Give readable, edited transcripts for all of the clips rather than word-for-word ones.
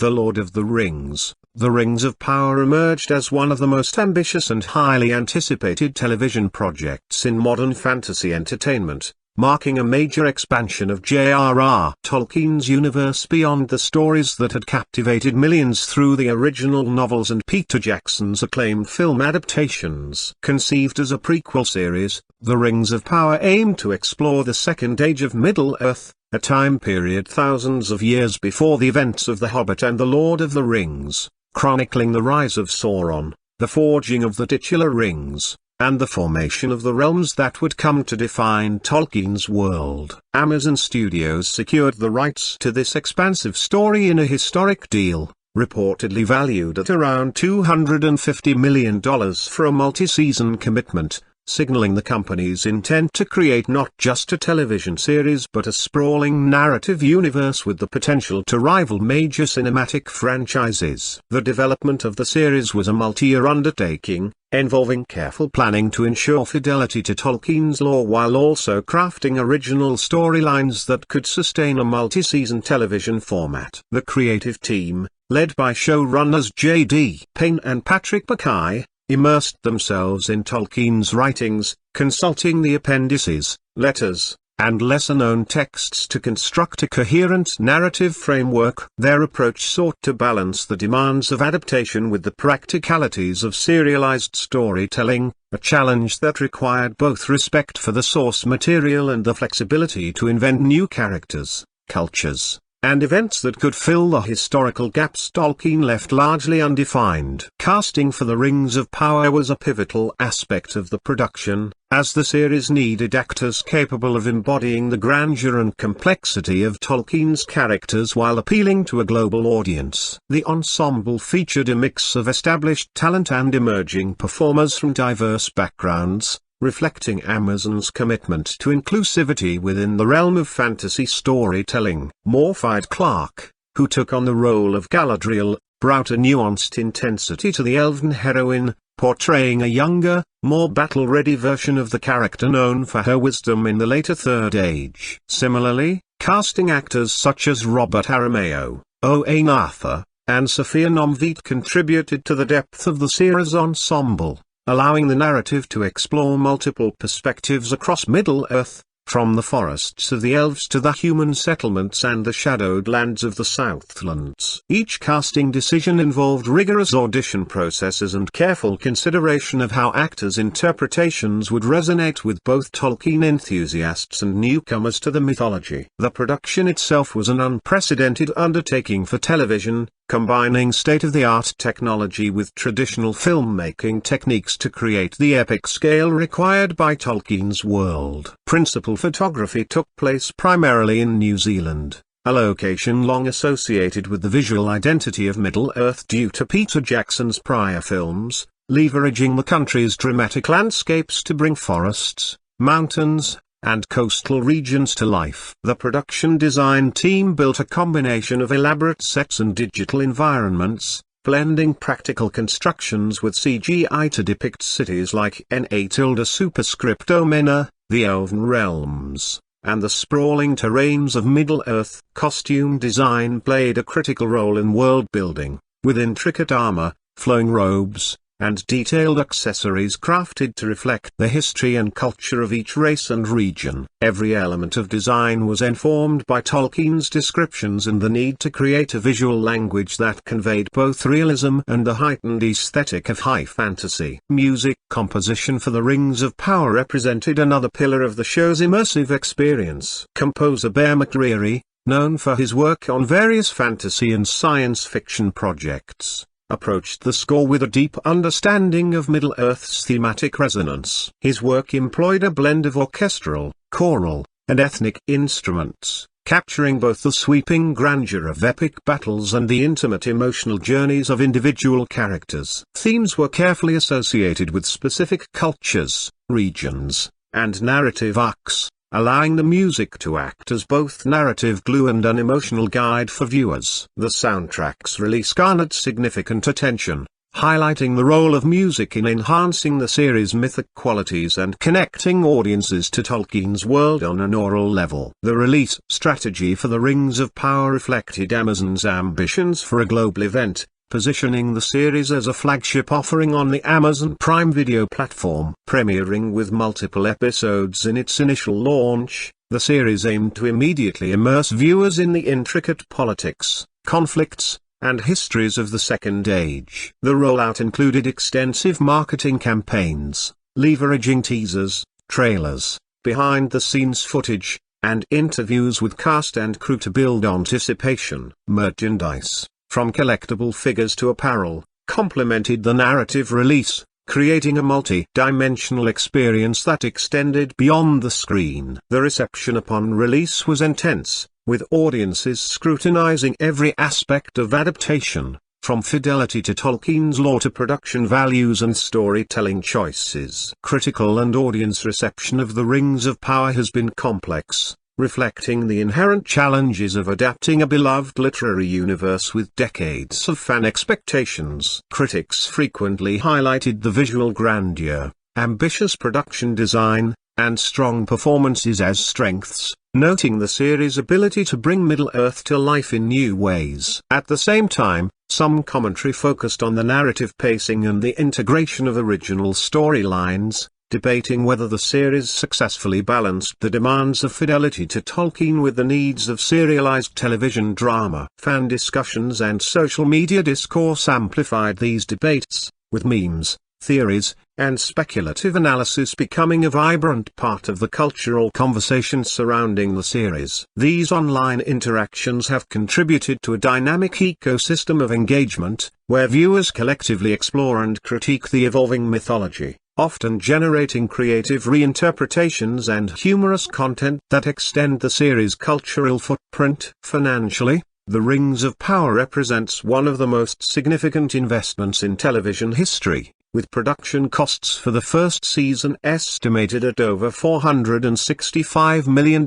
The Lord of the Rings, The Rings of Power emerged as one of the most ambitious and highly anticipated television projects in modern fantasy entertainment, marking a major expansion of J.R.R. Tolkien's universe beyond the stories that had captivated millions through the original novels and Peter Jackson's acclaimed film adaptations. Conceived as a prequel series, The Rings of Power aimed to explore the Second Age of Middle-earth, a time period thousands of years before the events of The Hobbit and The Lord of the Rings, chronicling the rise of Sauron, the forging of the titular rings, and the formation of the realms that would come to define Tolkien's world. Amazon Studios secured the rights to this expansive story in a historic deal, reportedly valued at around $250 million for a multi-season commitment, signaling the company's intent to create not just a television series but a sprawling narrative universe with the potential to rival major cinematic franchises. The development of the series was a multi-year undertaking, involving careful planning to ensure fidelity to Tolkien's lore while also crafting original storylines that could sustain a multi-season television format. The creative team, led by showrunners J.D. Payne and Patrick Mackay, immersed themselves in Tolkien's writings, consulting the appendices, letters, and lesser-known texts to construct a coherent narrative framework. Their approach sought to balance the demands of adaptation with the practicalities of serialized storytelling, a challenge that required both respect for the source material and the flexibility to invent new characters, cultures, and events that could fill the historical gaps Tolkien left largely undefined. Casting for The Rings of Power was a pivotal aspect of the production, as the series needed actors capable of embodying the grandeur and complexity of Tolkien's characters while appealing to a global audience. The ensemble featured a mix of established talent and emerging performers from diverse backgrounds, reflecting Amazon's commitment to inclusivity within the realm of fantasy storytelling. Morfydd Clark, who took on the role of Galadriel, brought a nuanced intensity to the elven heroine, portraying a younger, more battle-ready version of the character known for her wisdom in the later Third Age. Similarly, casting actors such as Robert Aramayo, Owain Arthur, and Sophia Nomvit contributed to the depth of the series ensemble, allowing the narrative to explore multiple perspectives across Middle-earth, from the forests of the elves to the human settlements and the shadowed lands of the Southlands. Each casting decision involved rigorous audition processes and careful consideration of how actors' interpretations would resonate with both Tolkien enthusiasts and newcomers to the mythology. The production itself was an unprecedented undertaking for television, combining state-of-the-art technology with traditional filmmaking techniques to create the epic scale required by Tolkien's world. Principal photography took place primarily in New Zealand, a location long associated with the visual identity of Middle-earth due to Peter Jackson's prior films, leveraging the country's dramatic landscapes to bring forests, mountains, and coastal regions to life. The production design team built a combination of elaborate sets and digital environments, blending practical constructions with CGI to depict cities like Na superscript Omena, the Elven realms, and the sprawling terrains of Middle-earth. Costume design played a critical role in world building, with intricate armor, flowing robes, and detailed accessories crafted to reflect the history and culture of each race and region. Every element of design was informed by Tolkien's descriptions and the need to create a visual language that conveyed both realism and the heightened aesthetic of high fantasy. Music composition for The Rings of Power represented another pillar of the show's immersive experience. Composer Bear McCreary, known for his work on various fantasy and science fiction projects, approached the score with a deep understanding of Middle-earth's thematic resonance. His work employed a blend of orchestral, choral, and ethnic instruments, capturing both the sweeping grandeur of epic battles and the intimate emotional journeys of individual characters. Themes were carefully associated with specific cultures, regions, and narrative arcs, allowing the music to act as both narrative glue and an emotional guide for viewers. The soundtrack's release garnered significant attention, highlighting the role of music in enhancing the series' mythic qualities and connecting audiences to Tolkien's world on an oral level. The release strategy for The Rings of Power reflected Amazon's ambitions for a global event, positioning the series as a flagship offering on the Amazon Prime Video platform. Premiering with multiple episodes in its initial launch, the series aimed to immediately immerse viewers in the intricate politics, conflicts, and histories of the Second Age. The rollout included extensive marketing campaigns, leveraging teasers, trailers, behind-the-scenes footage, and interviews with cast and crew to build anticipation. Merchandise, from collectible figures to apparel, complemented the narrative release, creating a multi-dimensional experience that extended beyond the screen. The reception upon release was intense, with audiences scrutinizing every aspect of adaptation, from fidelity to Tolkien's lore to production values and storytelling choices. Critical and audience reception of The Rings of Power has been complex, reflecting the inherent challenges of adapting a beloved literary universe with decades of fan expectations. Critics frequently highlighted the visual grandeur, ambitious production design, and strong performances as strengths, noting the series' ability to bring Middle-earth to life in new ways. At the same time, some commentary focused on the narrative pacing and the integration of original storylines, debating whether the series successfully balanced the demands of fidelity to Tolkien with the needs of serialized television drama. Fan discussions and social media discourse amplified these debates, with memes, theories, and speculative analysis becoming a vibrant part of the cultural conversation surrounding the series. These online interactions have contributed to a dynamic ecosystem of engagement, where viewers collectively explore and critique the evolving mythology, often generating creative reinterpretations and humorous content that extend the series' cultural footprint. Financially, The Rings of Power represents one of the most significant investments in television history, with production costs for the first season estimated at over $465 million,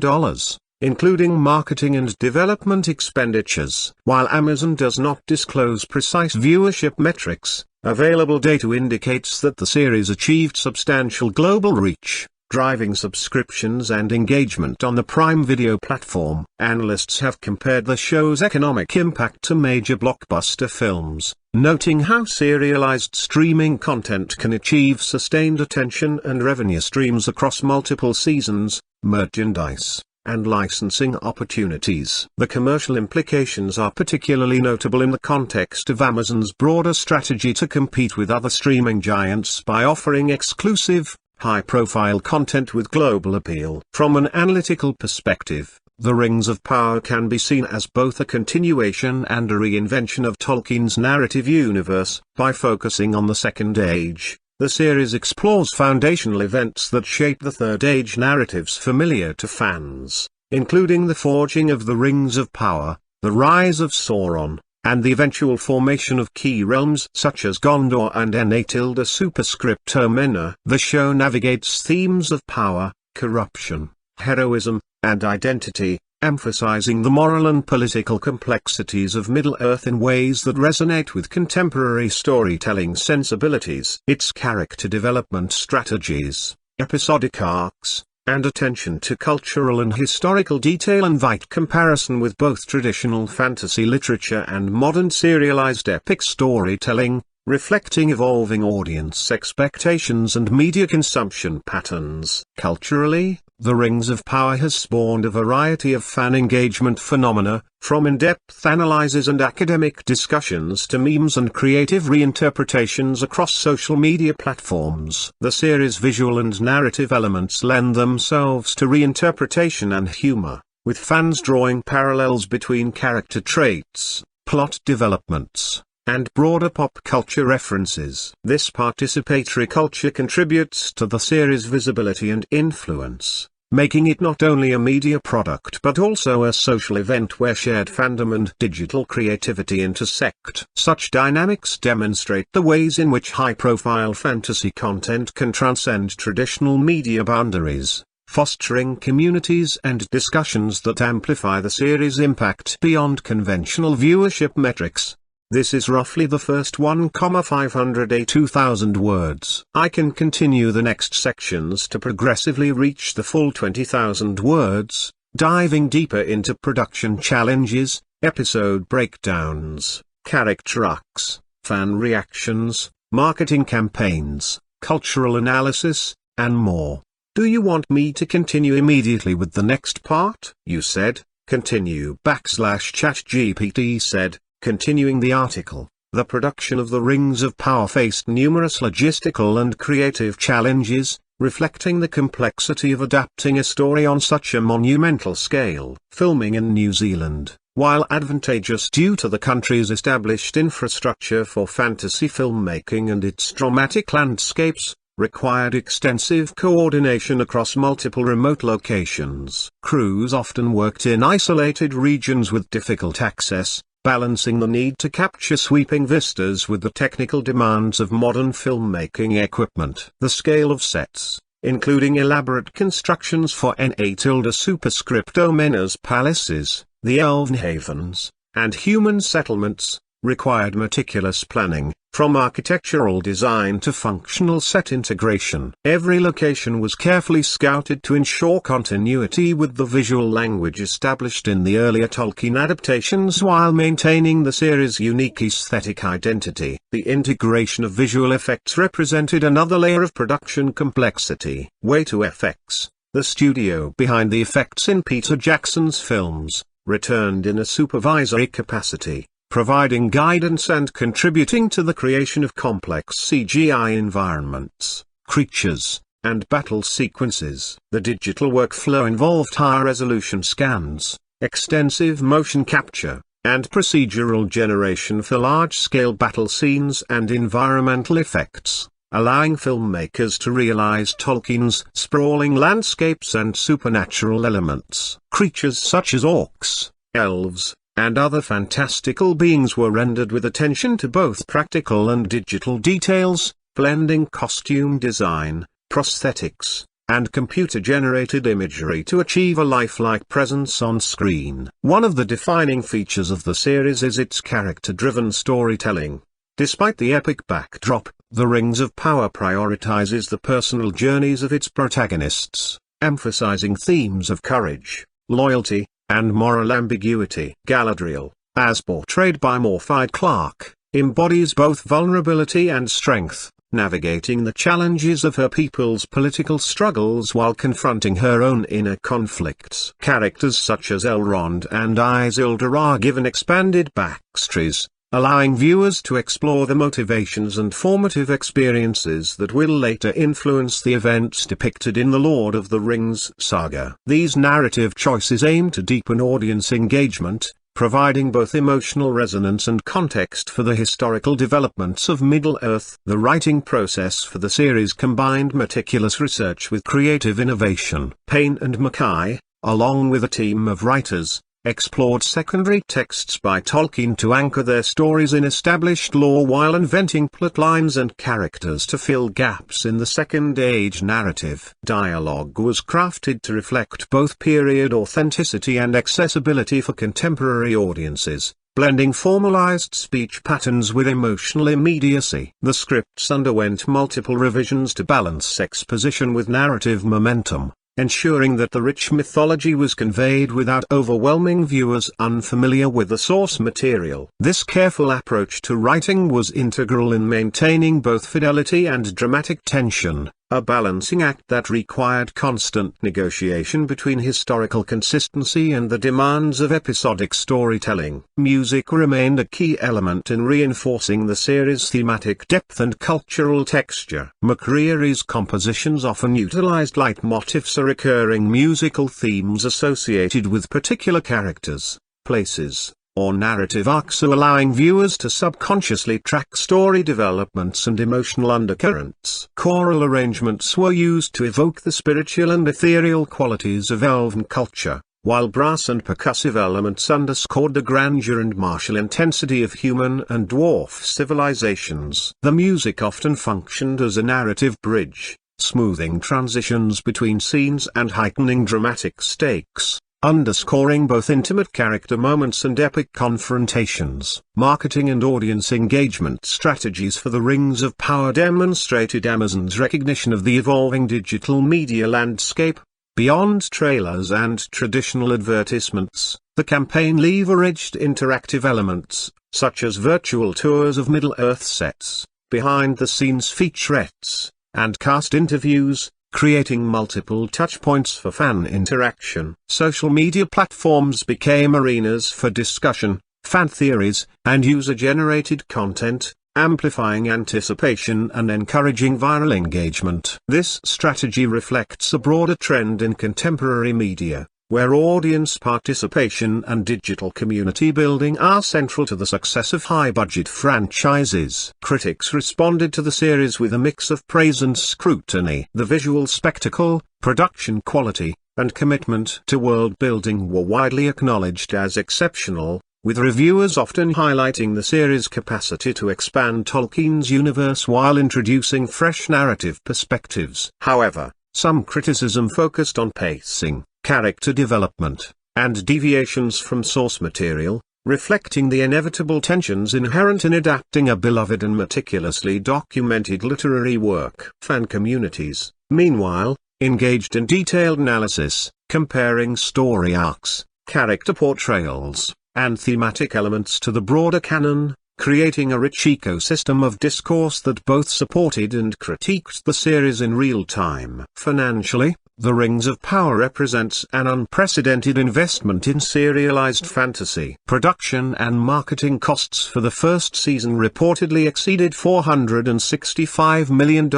including marketing and development expenditures. While Amazon does not disclose precise viewership metrics, available data indicates that the series achieved substantial global reach, driving subscriptions and engagement on the Prime Video platform. Analysts have compared the show's economic impact to major blockbuster films, noting how serialized streaming content can achieve sustained attention and revenue streams across multiple seasons, merchandise, and licensing opportunities. The commercial implications are particularly notable in the context of Amazon's broader strategy to compete with other streaming giants by offering exclusive, high-profile content with global appeal. From an analytical perspective, The Rings of Power can be seen as both a continuation and a reinvention of Tolkien's narrative universe. By focusing on the Second Age, the series explores foundational events that shape the Third Age narratives familiar to fans, including the forging of the Rings of Power, the rise of Sauron, and the eventual formation of key realms such as Gondor and Enatilda superscriptum Menna. The show navigates themes of power, corruption, heroism, and identity, emphasizing the moral and political complexities of Middle-earth in ways that resonate with contemporary storytelling sensibilities. Its character development strategies, episodic arcs, and attention to cultural and historical detail invite comparison with both traditional fantasy literature and modern serialized epic storytelling, reflecting evolving audience expectations and media consumption patterns. Culturally, The Rings of Power has spawned a variety of fan engagement phenomena, from in-depth analyses and academic discussions to memes and creative reinterpretations across social media platforms. The series' visual and narrative elements lend themselves to reinterpretation and humor, with fans drawing parallels between character traits, plot developments, and broader pop culture references. This participatory culture contributes to the series' visibility and influence, making it not only a media product but also a social event where shared fandom and digital creativity intersect. Such dynamics demonstrate the ways in which high-profile fantasy content can transcend traditional media boundaries, fostering communities and discussions that amplify the series' impact beyond conventional viewership metrics. This is roughly the first 1,582,000 words. I can continue the next sections to progressively reach the full 20,000 words, diving deeper into production challenges, episode breakdowns, character arcs, fan reactions, marketing campaigns, cultural analysis, and more. Do you want me to continue immediately with the next part? You said, continue /ChatGPT said, continuing the article. The production of The Rings of Power faced numerous logistical and creative challenges, reflecting the complexity of adapting a story on such a monumental scale. Filming in New Zealand, while advantageous due to the country's established infrastructure for fantasy filmmaking and its dramatic landscapes, required extensive coordination across multiple remote locations. Crews often worked in isolated regions with difficult access, balancing the need to capture sweeping vistas with the technical demands of modern filmmaking equipment. The scale of sets, including elaborate constructions for Superscriptomena's palaces, the Elven havens, and human settlements, required meticulous planning, from architectural design to functional set integration. Every location was carefully scouted to ensure continuity with the visual language established in the earlier Tolkien adaptations while maintaining the series' unique aesthetic identity. The integration of visual effects represented another layer of production complexity. Way2FX, the studio behind the effects in Peter Jackson's films, returned in a supervisory capacity, providing guidance and contributing to the creation of complex CGI environments, creatures, and battle sequences. The digital workflow involved high-resolution scans, extensive motion capture, and procedural generation for large-scale battle scenes and environmental effects, allowing filmmakers to realize Tolkien's sprawling landscapes and supernatural elements. Creatures such as orcs, elves, and other fantastical beings were rendered with attention to both practical and digital details, blending costume design, prosthetics, and computer-generated imagery to achieve a lifelike presence on screen. One of the defining features of the series is its character-driven storytelling. Despite the epic backdrop, The Rings of Power prioritizes the personal journeys of its protagonists, emphasizing themes of courage, loyalty, and moral ambiguity. Galadriel, as portrayed by Morfydd Clark, embodies both vulnerability and strength, navigating the challenges of her people's political struggles while confronting her own inner conflicts. Characters such as Elrond and Isildur are given expanded backstories, allowing viewers to explore the motivations and formative experiences that will later influence the events depicted in the Lord of the Rings saga. These narrative choices aim to deepen audience engagement, providing both emotional resonance and context for the historical developments of Middle-earth. The writing process for the series combined meticulous research with creative innovation. Payne and Mackay, along with a team of writers, explored secondary texts by Tolkien to anchor their stories in established lore while inventing plotlines and characters to fill gaps in the Second Age narrative. Dialogue was crafted to reflect both period authenticity and accessibility for contemporary audiences, blending formalized speech patterns with emotional immediacy. The scripts underwent multiple revisions to balance exposition with narrative momentum, ensuring that the rich mythology was conveyed without overwhelming viewers unfamiliar with the source material. This careful approach to writing was integral in maintaining both fidelity and dramatic tension, a balancing act that required constant negotiation between historical consistency and the demands of episodic storytelling. Music remained a key element in reinforcing the series' thematic depth and cultural texture. McCreary's compositions often utilized leitmotifs or recurring musical themes associated with particular characters, places, or narrative arcs, allowing viewers to subconsciously track story developments and emotional undercurrents. Choral arrangements were used to evoke the spiritual and ethereal qualities of Elven culture, while brass and percussive elements underscored the grandeur and martial intensity of human and dwarf civilizations. The music often functioned as a narrative bridge, smoothing transitions between scenes and heightening dramatic stakes. underscoring both intimate character moments and epic confrontations. Marketing and audience engagement strategies for The Rings of Power demonstrated Amazon's recognition of the evolving digital media landscape. Beyond trailers and traditional advertisements, the campaign leveraged interactive elements, such as virtual tours of Middle-earth sets, behind-the-scenes featurettes, and cast interviews, creating multiple touchpoints for fan interaction. Social media platforms became arenas for discussion, fan theories, and user-generated content, amplifying anticipation and encouraging viral engagement. This strategy reflects a broader trend in contemporary media, where audience participation and digital community building are central to the success of high-budget franchises. Critics responded to the series with a mix of praise and scrutiny. The visual spectacle, production quality, and commitment to world-building were widely acknowledged as exceptional, with reviewers often highlighting the series' capacity to expand Tolkien's universe while introducing fresh narrative perspectives. However, some criticism focused on pacing, character development, and deviations from source material, reflecting the inevitable tensions inherent in adapting a beloved and meticulously documented literary work. Fan communities, meanwhile, engaged in detailed analysis, comparing story arcs, character portrayals, and thematic elements to the broader canon, creating a rich ecosystem of discourse that both supported and critiqued the series in real time. Financially, The Rings of Power represents an unprecedented investment in serialized fantasy. Production and marketing costs for the first season reportedly exceeded $465 million.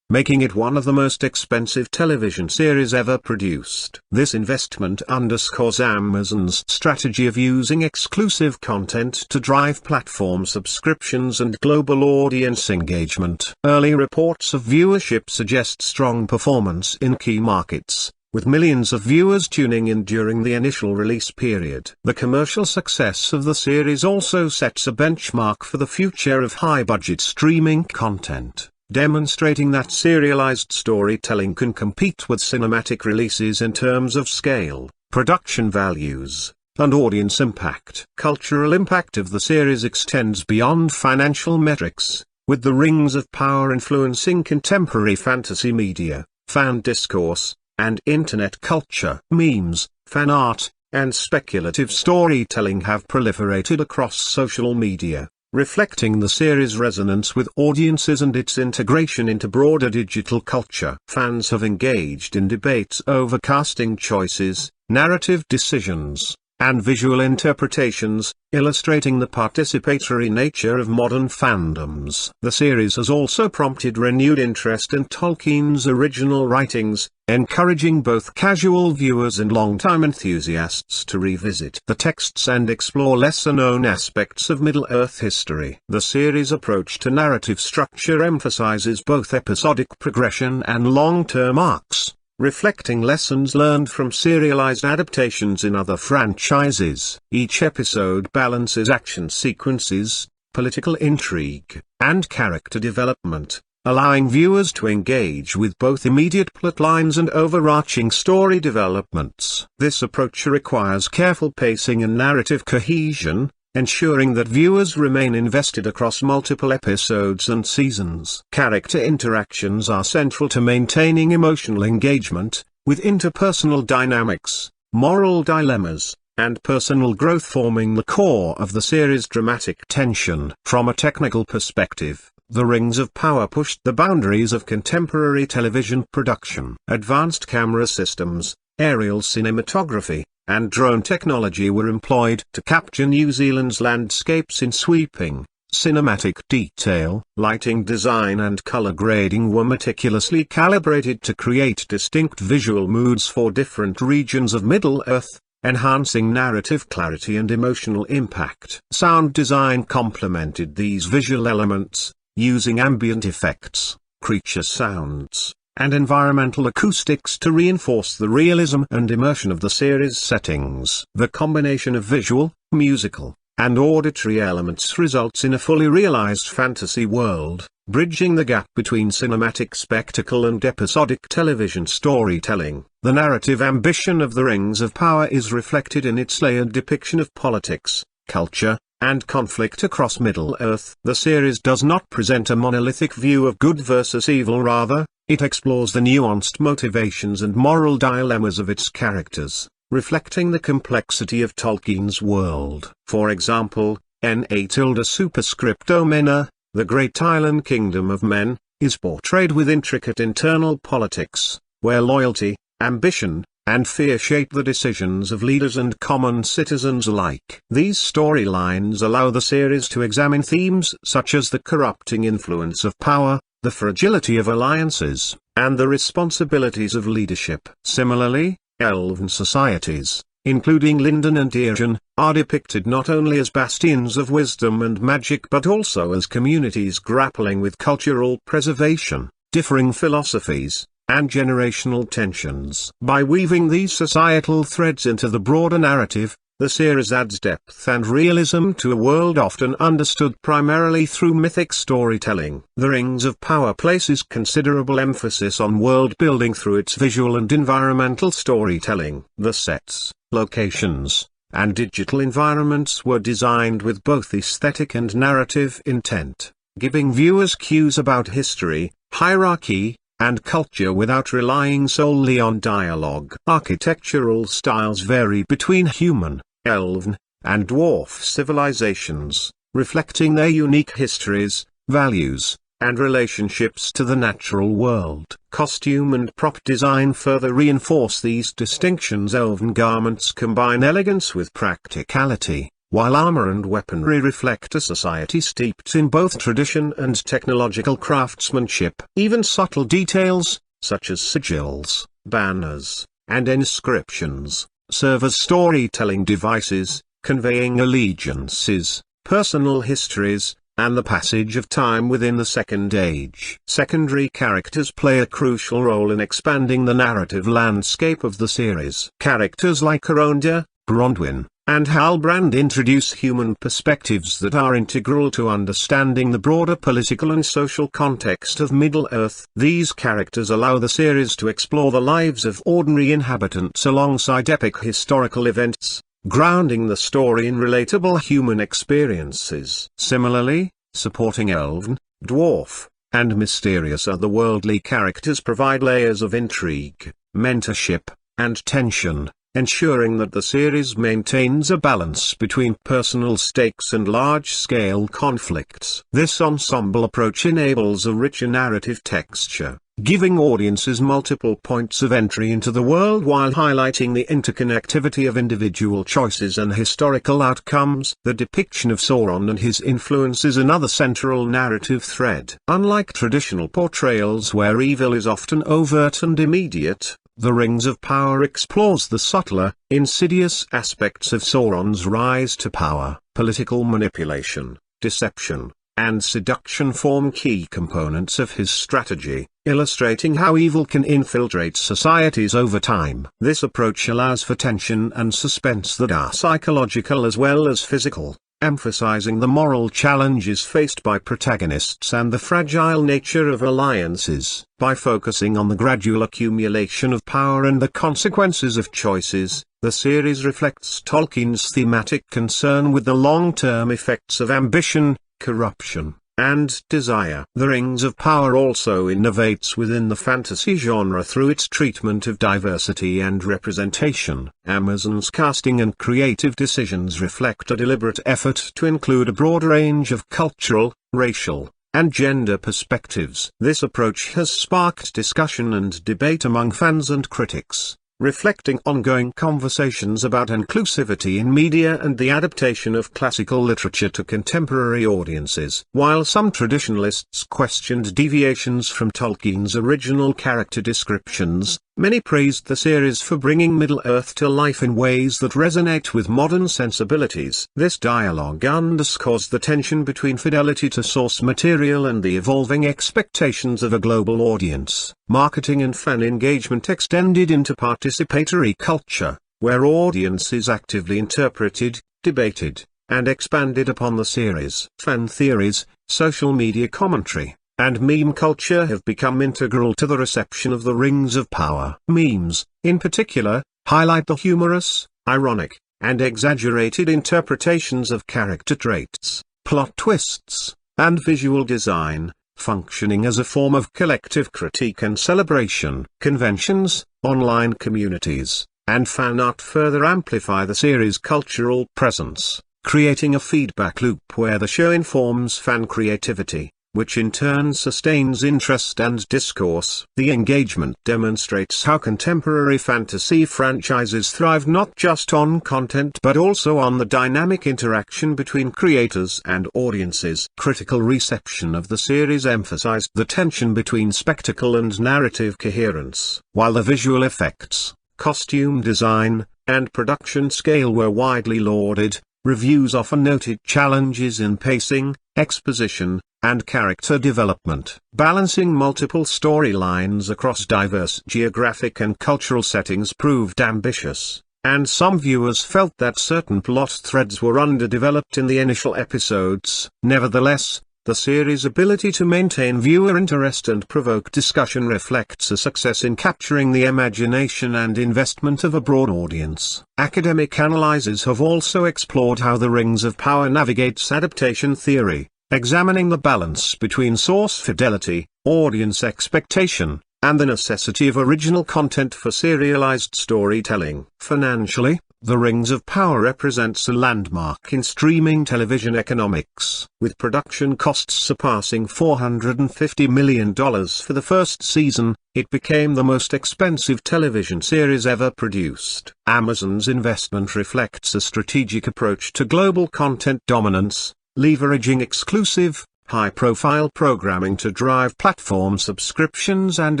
Making it one of the most expensive television series ever produced. This investment underscores Amazon's strategy of using exclusive content to drive platform subscriptions and global audience engagement. Early reports of viewership suggest strong performance in key markets, with millions of viewers tuning in during the initial release period. The commercial success of the series also sets a benchmark for the future of high-budget streaming content, demonstrating that serialized storytelling can compete with cinematic releases in terms of scale, production values, and audience impact. Cultural impact of the series extends beyond financial metrics, with The Rings of Power influencing contemporary fantasy media, fan discourse, and internet culture. Memes, fan art, and speculative storytelling have proliferated across social media, reflecting the series' resonance with audiences and its integration into broader digital culture. Fans have engaged in debates over casting choices, narrative decisions, and visual interpretations, illustrating the participatory nature of modern fandoms. The series has also prompted renewed interest in Tolkien's original writings, encouraging both casual viewers and longtime enthusiasts to revisit the texts and explore lesser-known aspects of Middle-earth history. The series' approach to narrative structure emphasizes both episodic progression and long-term arcs, reflecting lessons learned from serialized adaptations in other franchises. Each episode balances action sequences, political intrigue, and character development, allowing viewers to engage with both immediate plotlines and overarching story developments. This approach requires careful pacing and narrative cohesion, ensuring that viewers remain invested across multiple episodes and seasons. Character interactions are central to maintaining emotional engagement, with interpersonal dynamics, moral dilemmas, and personal growth forming the core of the series' dramatic tension. From a technical perspective, The Rings of Power pushed the boundaries of contemporary television production. Advanced camera systems, aerial cinematography, and drone technology were employed to capture New Zealand's landscapes in sweeping, cinematic detail. Lighting design and color grading were meticulously calibrated to create distinct visual moods for different regions of Middle-earth, enhancing narrative clarity and emotional impact. Sound design complemented these visual elements, using ambient effects, creature sounds, and environmental acoustics to reinforce the realism and immersion of the series' settings. The combination of visual, musical, and auditory elements results in a fully realized fantasy world, bridging the gap between cinematic spectacle and episodic television storytelling. The narrative ambition of The Rings of Power is reflected in its layered depiction of politics, culture, and conflict across Middle-earth. The series does not present a monolithic view of good versus evil, rather, it explores the nuanced motivations and moral dilemmas of its characters, reflecting the complexity of Tolkien's world. For example, Na superscripto Mena, the great island kingdom of men, is portrayed with intricate internal politics, where loyalty, ambition, and fear shape the decisions of leaders and common citizens alike. These storylines allow the series to examine themes such as the corrupting influence of power, the fragility of alliances, and the responsibilities of leadership. Similarly, elven societies, including Lindon and Eärendil, are depicted not only as bastions of wisdom and magic but also as communities grappling with cultural preservation, differing philosophies, and generational tensions. By weaving these societal threads into the broader narrative, the series adds depth and realism to a world often understood primarily through mythic storytelling. The Rings of Power places considerable emphasis on world building through its visual and environmental storytelling. The sets, locations, and digital environments were designed with both aesthetic and narrative intent, giving viewers cues about history, hierarchy, and culture without relying solely on dialogue. Architectural styles vary between human, elven, and dwarf civilizations, reflecting their unique histories, values, and relationships to the natural world. Costume and prop design further reinforce these distinctions. Elven garments combine elegance with practicality, while armor and weaponry reflect a society steeped in both tradition and technological craftsmanship. Even subtle details, such as sigils, banners, and inscriptions, serve as storytelling devices, conveying allegiances, personal histories, and the passage of time within the Second Age. Secondary characters play a crucial role in expanding the narrative landscape of the series. Characters like Arondir, Bronwyn, and Halbrand introduce human perspectives that are integral to understanding the broader political and social context of Middle-earth. These characters allow the series to explore the lives of ordinary inhabitants alongside epic historical events, grounding the story in relatable human experiences. Similarly, supporting elven, dwarf, and mysterious otherworldly characters provide layers of intrigue, mentorship, and tension, ensuring that the series maintains a balance between personal stakes and large-scale conflicts. This ensemble approach enables a richer narrative texture, giving audiences multiple points of entry into the world while highlighting the interconnectivity of individual choices and historical outcomes. The depiction of Sauron and his influence is another central narrative thread. Unlike traditional portrayals where evil is often overt and immediate, The Rings of Power explores the subtler, insidious aspects of Sauron's rise to power. Political manipulation, deception, and seduction form key components of his strategy, illustrating how evil can infiltrate societies over time. This approach allows for tension and suspense that are psychological as well as physical, emphasizing the moral challenges faced by protagonists and the fragile nature of alliances. By focusing on the gradual accumulation of power and the consequences of choices, the series reflects Tolkien's thematic concern with the long-term effects of ambition, corruption, and desire. The Rings of Power also innovates within the fantasy genre through its treatment of diversity and representation. Amazon's casting and creative decisions reflect a deliberate effort to include a broad range of cultural, racial, and gender perspectives. This approach has sparked discussion and debate among fans and critics, reflecting ongoing conversations about inclusivity in media and the adaptation of classical literature to contemporary audiences. While some traditionalists questioned deviations from Tolkien's original character descriptions, many praised the series for bringing Middle-earth to life in ways that resonate with modern sensibilities. This dialogue underscores the tension between fidelity to source material and the evolving expectations of a global audience. Marketing and fan engagement extended into participatory culture, where audiences actively interpreted, debated, and expanded upon the series. Fan theories, social media commentary, and meme culture have become integral to the reception of the Rings of Power. Memes, in particular, highlight the humorous, ironic, and exaggerated interpretations of character traits, plot twists, and visual design, functioning as a form of collective critique and celebration. Conventions, online communities, and fan art further amplify the series' cultural presence, creating a feedback loop where the show informs fan creativity, which in turn sustains interest and discourse. The engagement demonstrates how contemporary fantasy franchises thrive not just on content but also on the dynamic interaction between creators and audiences. Critical reception of the series emphasized the tension between spectacle and narrative coherence. While the visual effects, costume design, and production scale were widely lauded, reviews often noted challenges in pacing, exposition, and character development. Balancing multiple storylines across diverse geographic and cultural settings proved ambitious, and some viewers felt that certain plot threads were underdeveloped in the initial episodes. Nevertheless, the series' ability to maintain viewer interest and provoke discussion reflects a success in capturing the imagination and investment of a broad audience. Academic analyses have also explored how the Rings of Power navigates adaptation theory, examining the balance between source fidelity, audience expectation, and the necessity of original content for serialized storytelling. Financially, The Rings of Power represents a landmark in streaming television economics. With production costs surpassing $450 million for the first season, it became the most expensive television series ever produced. Amazon's investment reflects a strategic approach to global content dominance, leveraging exclusive, high-profile programming to drive platform subscriptions and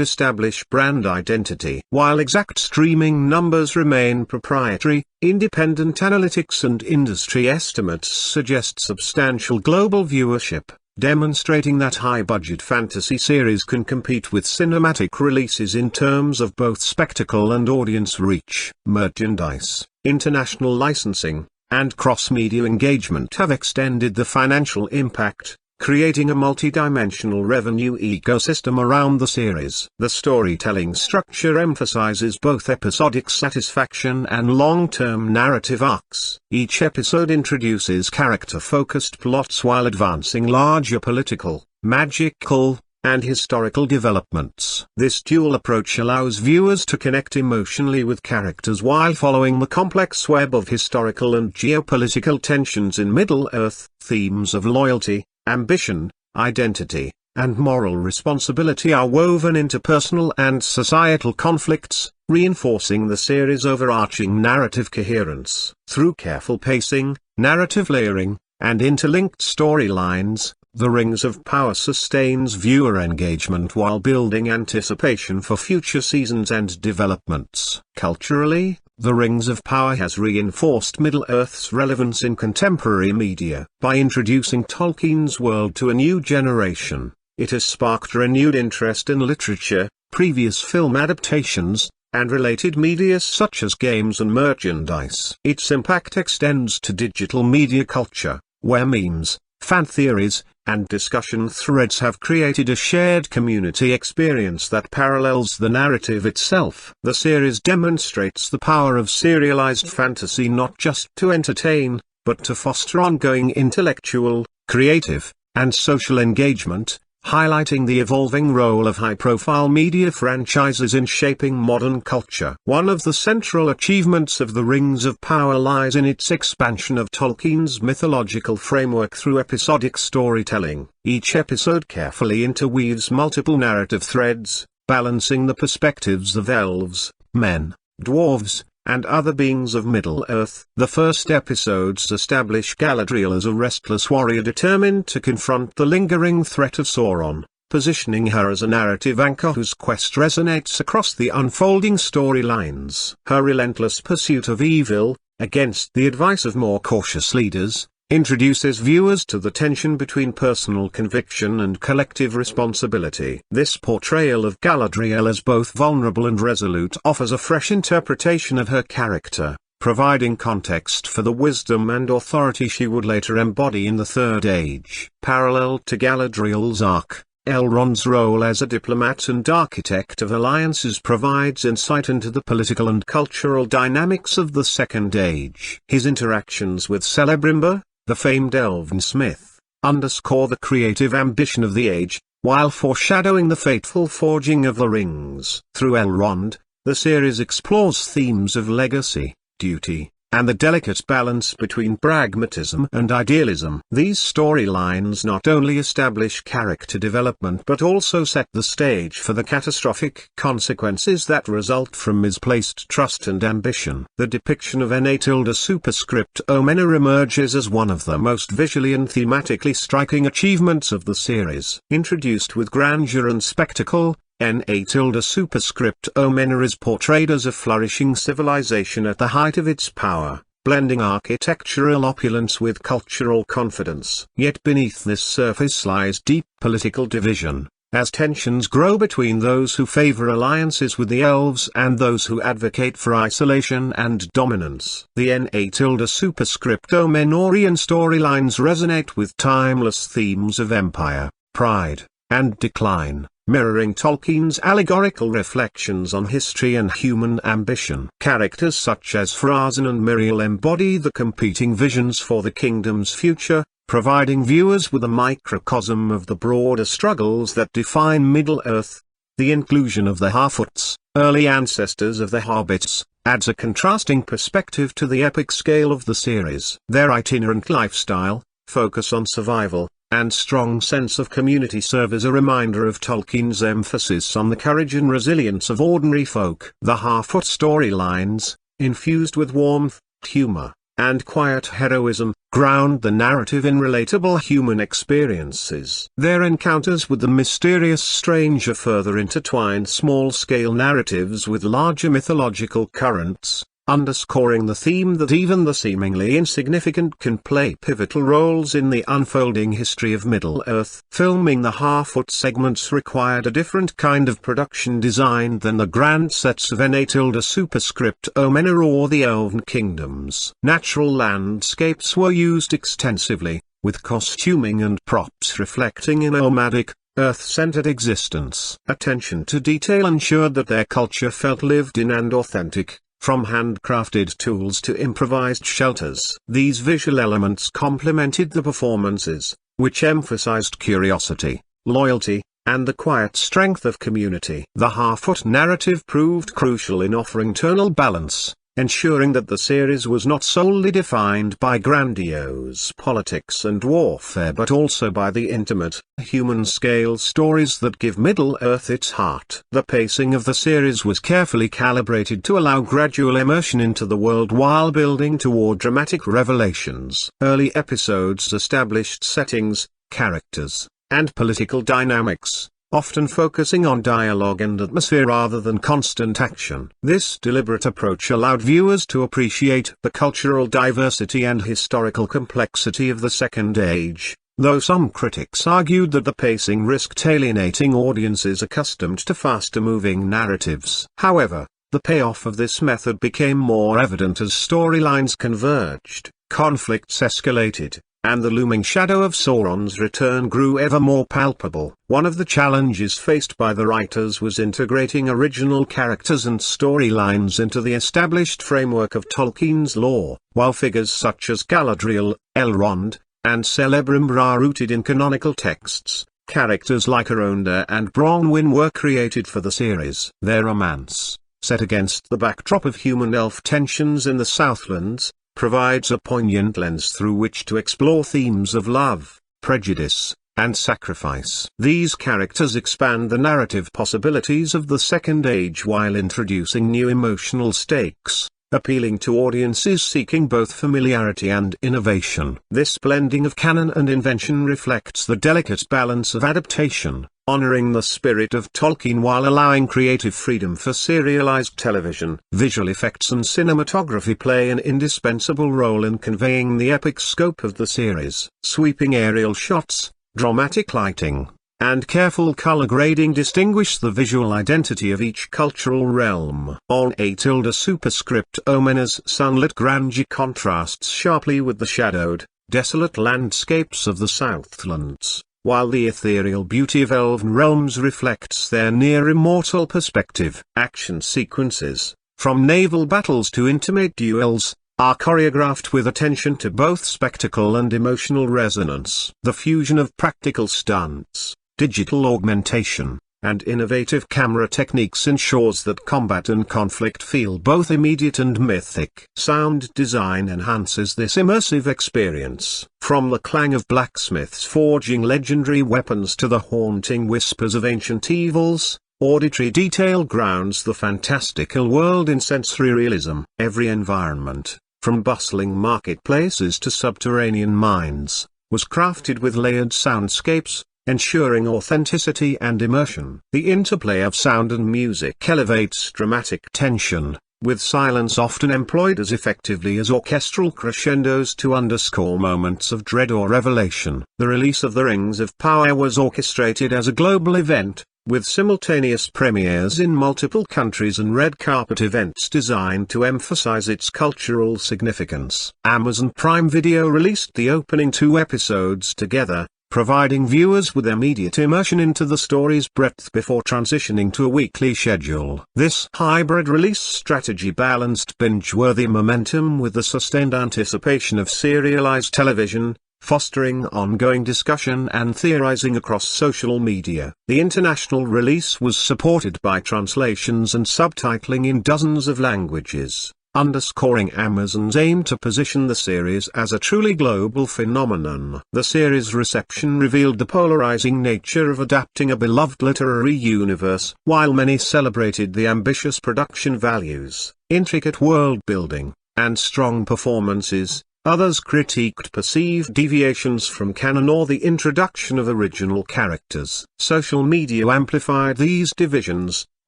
establish brand identity. While exact streaming numbers remain proprietary, independent analytics and industry estimates suggest substantial global viewership, demonstrating that high-budget fantasy series can compete with cinematic releases in terms of both spectacle and audience reach. Merchandise, international licensing, and cross-media engagement have extended the financial impact, creating a multi-dimensional revenue ecosystem around the series. The storytelling structure emphasizes both episodic satisfaction and long-term narrative arcs. Each episode introduces character-focused plots while advancing larger political, magical, and historical developments. This dual approach allows viewers to connect emotionally with characters while following the complex web of historical and geopolitical tensions in Middle-earth. Themes of loyalty, ambition, identity, and moral responsibility are woven into personal and societal conflicts, reinforcing the series' overarching narrative coherence. Through careful pacing, narrative layering, and interlinked storylines, The Rings of Power sustains viewer engagement while building anticipation for future seasons and developments. Culturally, The Rings of Power has reinforced Middle-earth's relevance in contemporary media. By introducing Tolkien's world to a new generation, it has sparked renewed interest in literature, previous film adaptations, and related media such as games and merchandise. Its impact extends to digital media culture, where memes, fan theories, and discussion threads have created a shared community experience that parallels the narrative itself. The series demonstrates the power of serialized fantasy not just to entertain, but to foster ongoing intellectual, creative, and social engagement, highlighting the evolving role of high-profile media franchises in shaping modern culture. One of the central achievements of The Rings of Power lies in its expansion of Tolkien's mythological framework through episodic storytelling. Each episode carefully interweaves multiple narrative threads, balancing the perspectives of elves, men, dwarves, and other beings of Middle-earth. The first episodes establish Galadriel as a restless warrior determined to confront the lingering threat of Sauron, positioning her as a narrative anchor whose quest resonates across the unfolding storylines. Her relentless pursuit of evil, against the advice of more cautious leaders, introduces viewers to the tension between personal conviction and collective responsibility. This portrayal of Galadriel as both vulnerable and resolute offers a fresh interpretation of her character, providing context for the wisdom and authority she would later embody in the Third Age. Parallel to Galadriel's arc, Elrond's role as a diplomat and architect of alliances provides insight into the political and cultural dynamics of the Second Age. His interactions with Celebrimbor, the famed elven smith, underscore the creative ambition of the age, while foreshadowing the fateful forging of the rings. Through Elrond, the series explores themes of legacy, duty, and the delicate balance between pragmatism and idealism. These storylines not only establish character development but also set the stage for the catastrophic consequences that result from misplaced trust and ambition. The depiction of Enatilda superscript Omenor emerges as one of the most visually and thematically striking achievements of the series. Introduced with grandeur and spectacle, Enatilda superscript Omenor is portrayed as a flourishing civilization at the height of its power, blending architectural opulence with cultural confidence. Yet beneath this surface lies deep political division, as tensions grow between those who favor alliances with the elves and those who advocate for isolation and dominance. The Enatilda superscript Omenorian storylines resonate with timeless themes of empire, pride, and decline, mirroring Tolkien's allegorical reflections on history and human ambition. Characters such as Phrazyn and Miriel embody the competing visions for the kingdom's future, providing viewers with a microcosm of the broader struggles that define Middle-earth. The inclusion of the Harfoots, early ancestors of the Hobbits, adds a contrasting perspective to the epic scale of the series. Their itinerant lifestyle, focus on survival, and strong sense of community serve as a reminder of Tolkien's emphasis on the courage and resilience of ordinary folk. The Harfoot storylines, infused with warmth, humor, and quiet heroism, ground the narrative in relatable human experiences. Their encounters with the mysterious stranger further intertwine small-scale narratives with larger mythological currents, underscoring the theme that even the seemingly insignificant can play pivotal roles in the unfolding history of Middle-earth. Filming the Harfoot segments required a different kind of production design than the grand sets of Enatilda superscript Omenor or the Elven Kingdoms. Natural landscapes were used extensively, with costuming and props reflecting a nomadic, Earth-centered existence. Attention to detail ensured that their culture felt lived in and authentic, from handcrafted tools to improvised shelters. These visual elements complemented the performances, which emphasized curiosity, loyalty, and the quiet strength of community. The Harfoot narrative proved crucial in offering tonal balance, ensuring that the series was not solely defined by grandiose politics and warfare but also by the intimate, human-scale stories that give Middle-earth its heart. The pacing of the series was carefully calibrated to allow gradual immersion into the world while building toward dramatic revelations. Early episodes established settings, characters, and political dynamics, often focusing on dialogue and atmosphere rather than constant action. This deliberate approach allowed viewers to appreciate the cultural diversity and historical complexity of the Second Age, though some critics argued that the pacing risked alienating audiences accustomed to faster-moving narratives. However, the payoff of this method became more evident as storylines converged, conflicts escalated, and the looming shadow of Sauron's return grew ever more palpable. One of the challenges faced by the writers was integrating original characters and storylines into the established framework of Tolkien's lore. While figures such as Galadriel, Elrond, and Celebrimbor are rooted in canonical texts, characters like Arondir and Bronwyn were created for the series. Their romance, set against the backdrop of human-elf tensions in the Southlands, provides a poignant lens through which to explore themes of love, prejudice, and sacrifice. These characters expand the narrative possibilities of the Second Age while introducing new emotional stakes, appealing to audiences seeking both familiarity and innovation. This blending of canon and invention reflects the delicate balance of adaptation, honoring the spirit of Tolkien while allowing creative freedom for serialized television. Visual effects and cinematography play an indispensable role in conveying the epic scope of the series. Sweeping aerial shots, dramatic lighting, and careful color grading distinguish the visual identity of each cultural realm. On A tilde superscript Omena's sunlit grandeur contrasts sharply with the shadowed, desolate landscapes of the Southlands, while the ethereal beauty of elven realms reflects their near-immortal perspective. Action sequences, from naval battles to intimate duels, are choreographed with attention to both spectacle and emotional resonance. The fusion of practical stunts, digital augmentation, and innovative camera techniques ensures that combat and conflict feel both immediate and mythic. Sound design enhances this immersive experience. From the clang of blacksmiths forging legendary weapons to the haunting whispers of ancient evils, auditory detail grounds the fantastical world in sensory realism. Every environment, from bustling marketplaces to subterranean mines, was crafted with layered soundscapes, ensuring authenticity and immersion. The interplay of sound and music elevates dramatic tension, with silence often employed as effectively as orchestral crescendos to underscore moments of dread or revelation. The release of The Rings of Power was orchestrated as a global event, with simultaneous premieres in multiple countries and red carpet events designed to emphasize its cultural significance. Amazon Prime Video released the opening 2 episodes together, providing viewers with immediate immersion into the story's breadth before transitioning to a weekly schedule. This hybrid release strategy balanced binge-worthy momentum with the sustained anticipation of serialized television, fostering ongoing discussion and theorizing across social media. The international release was supported by translations and subtitling in dozens of languages, underscoring Amazon's aim to position the series as a truly global phenomenon. The series' reception revealed the polarizing nature of adapting a beloved literary universe. While many celebrated the ambitious production values, intricate world-building, and strong performances, others critiqued perceived deviations from canon or the introduction of original characters. Social media amplified these divisions,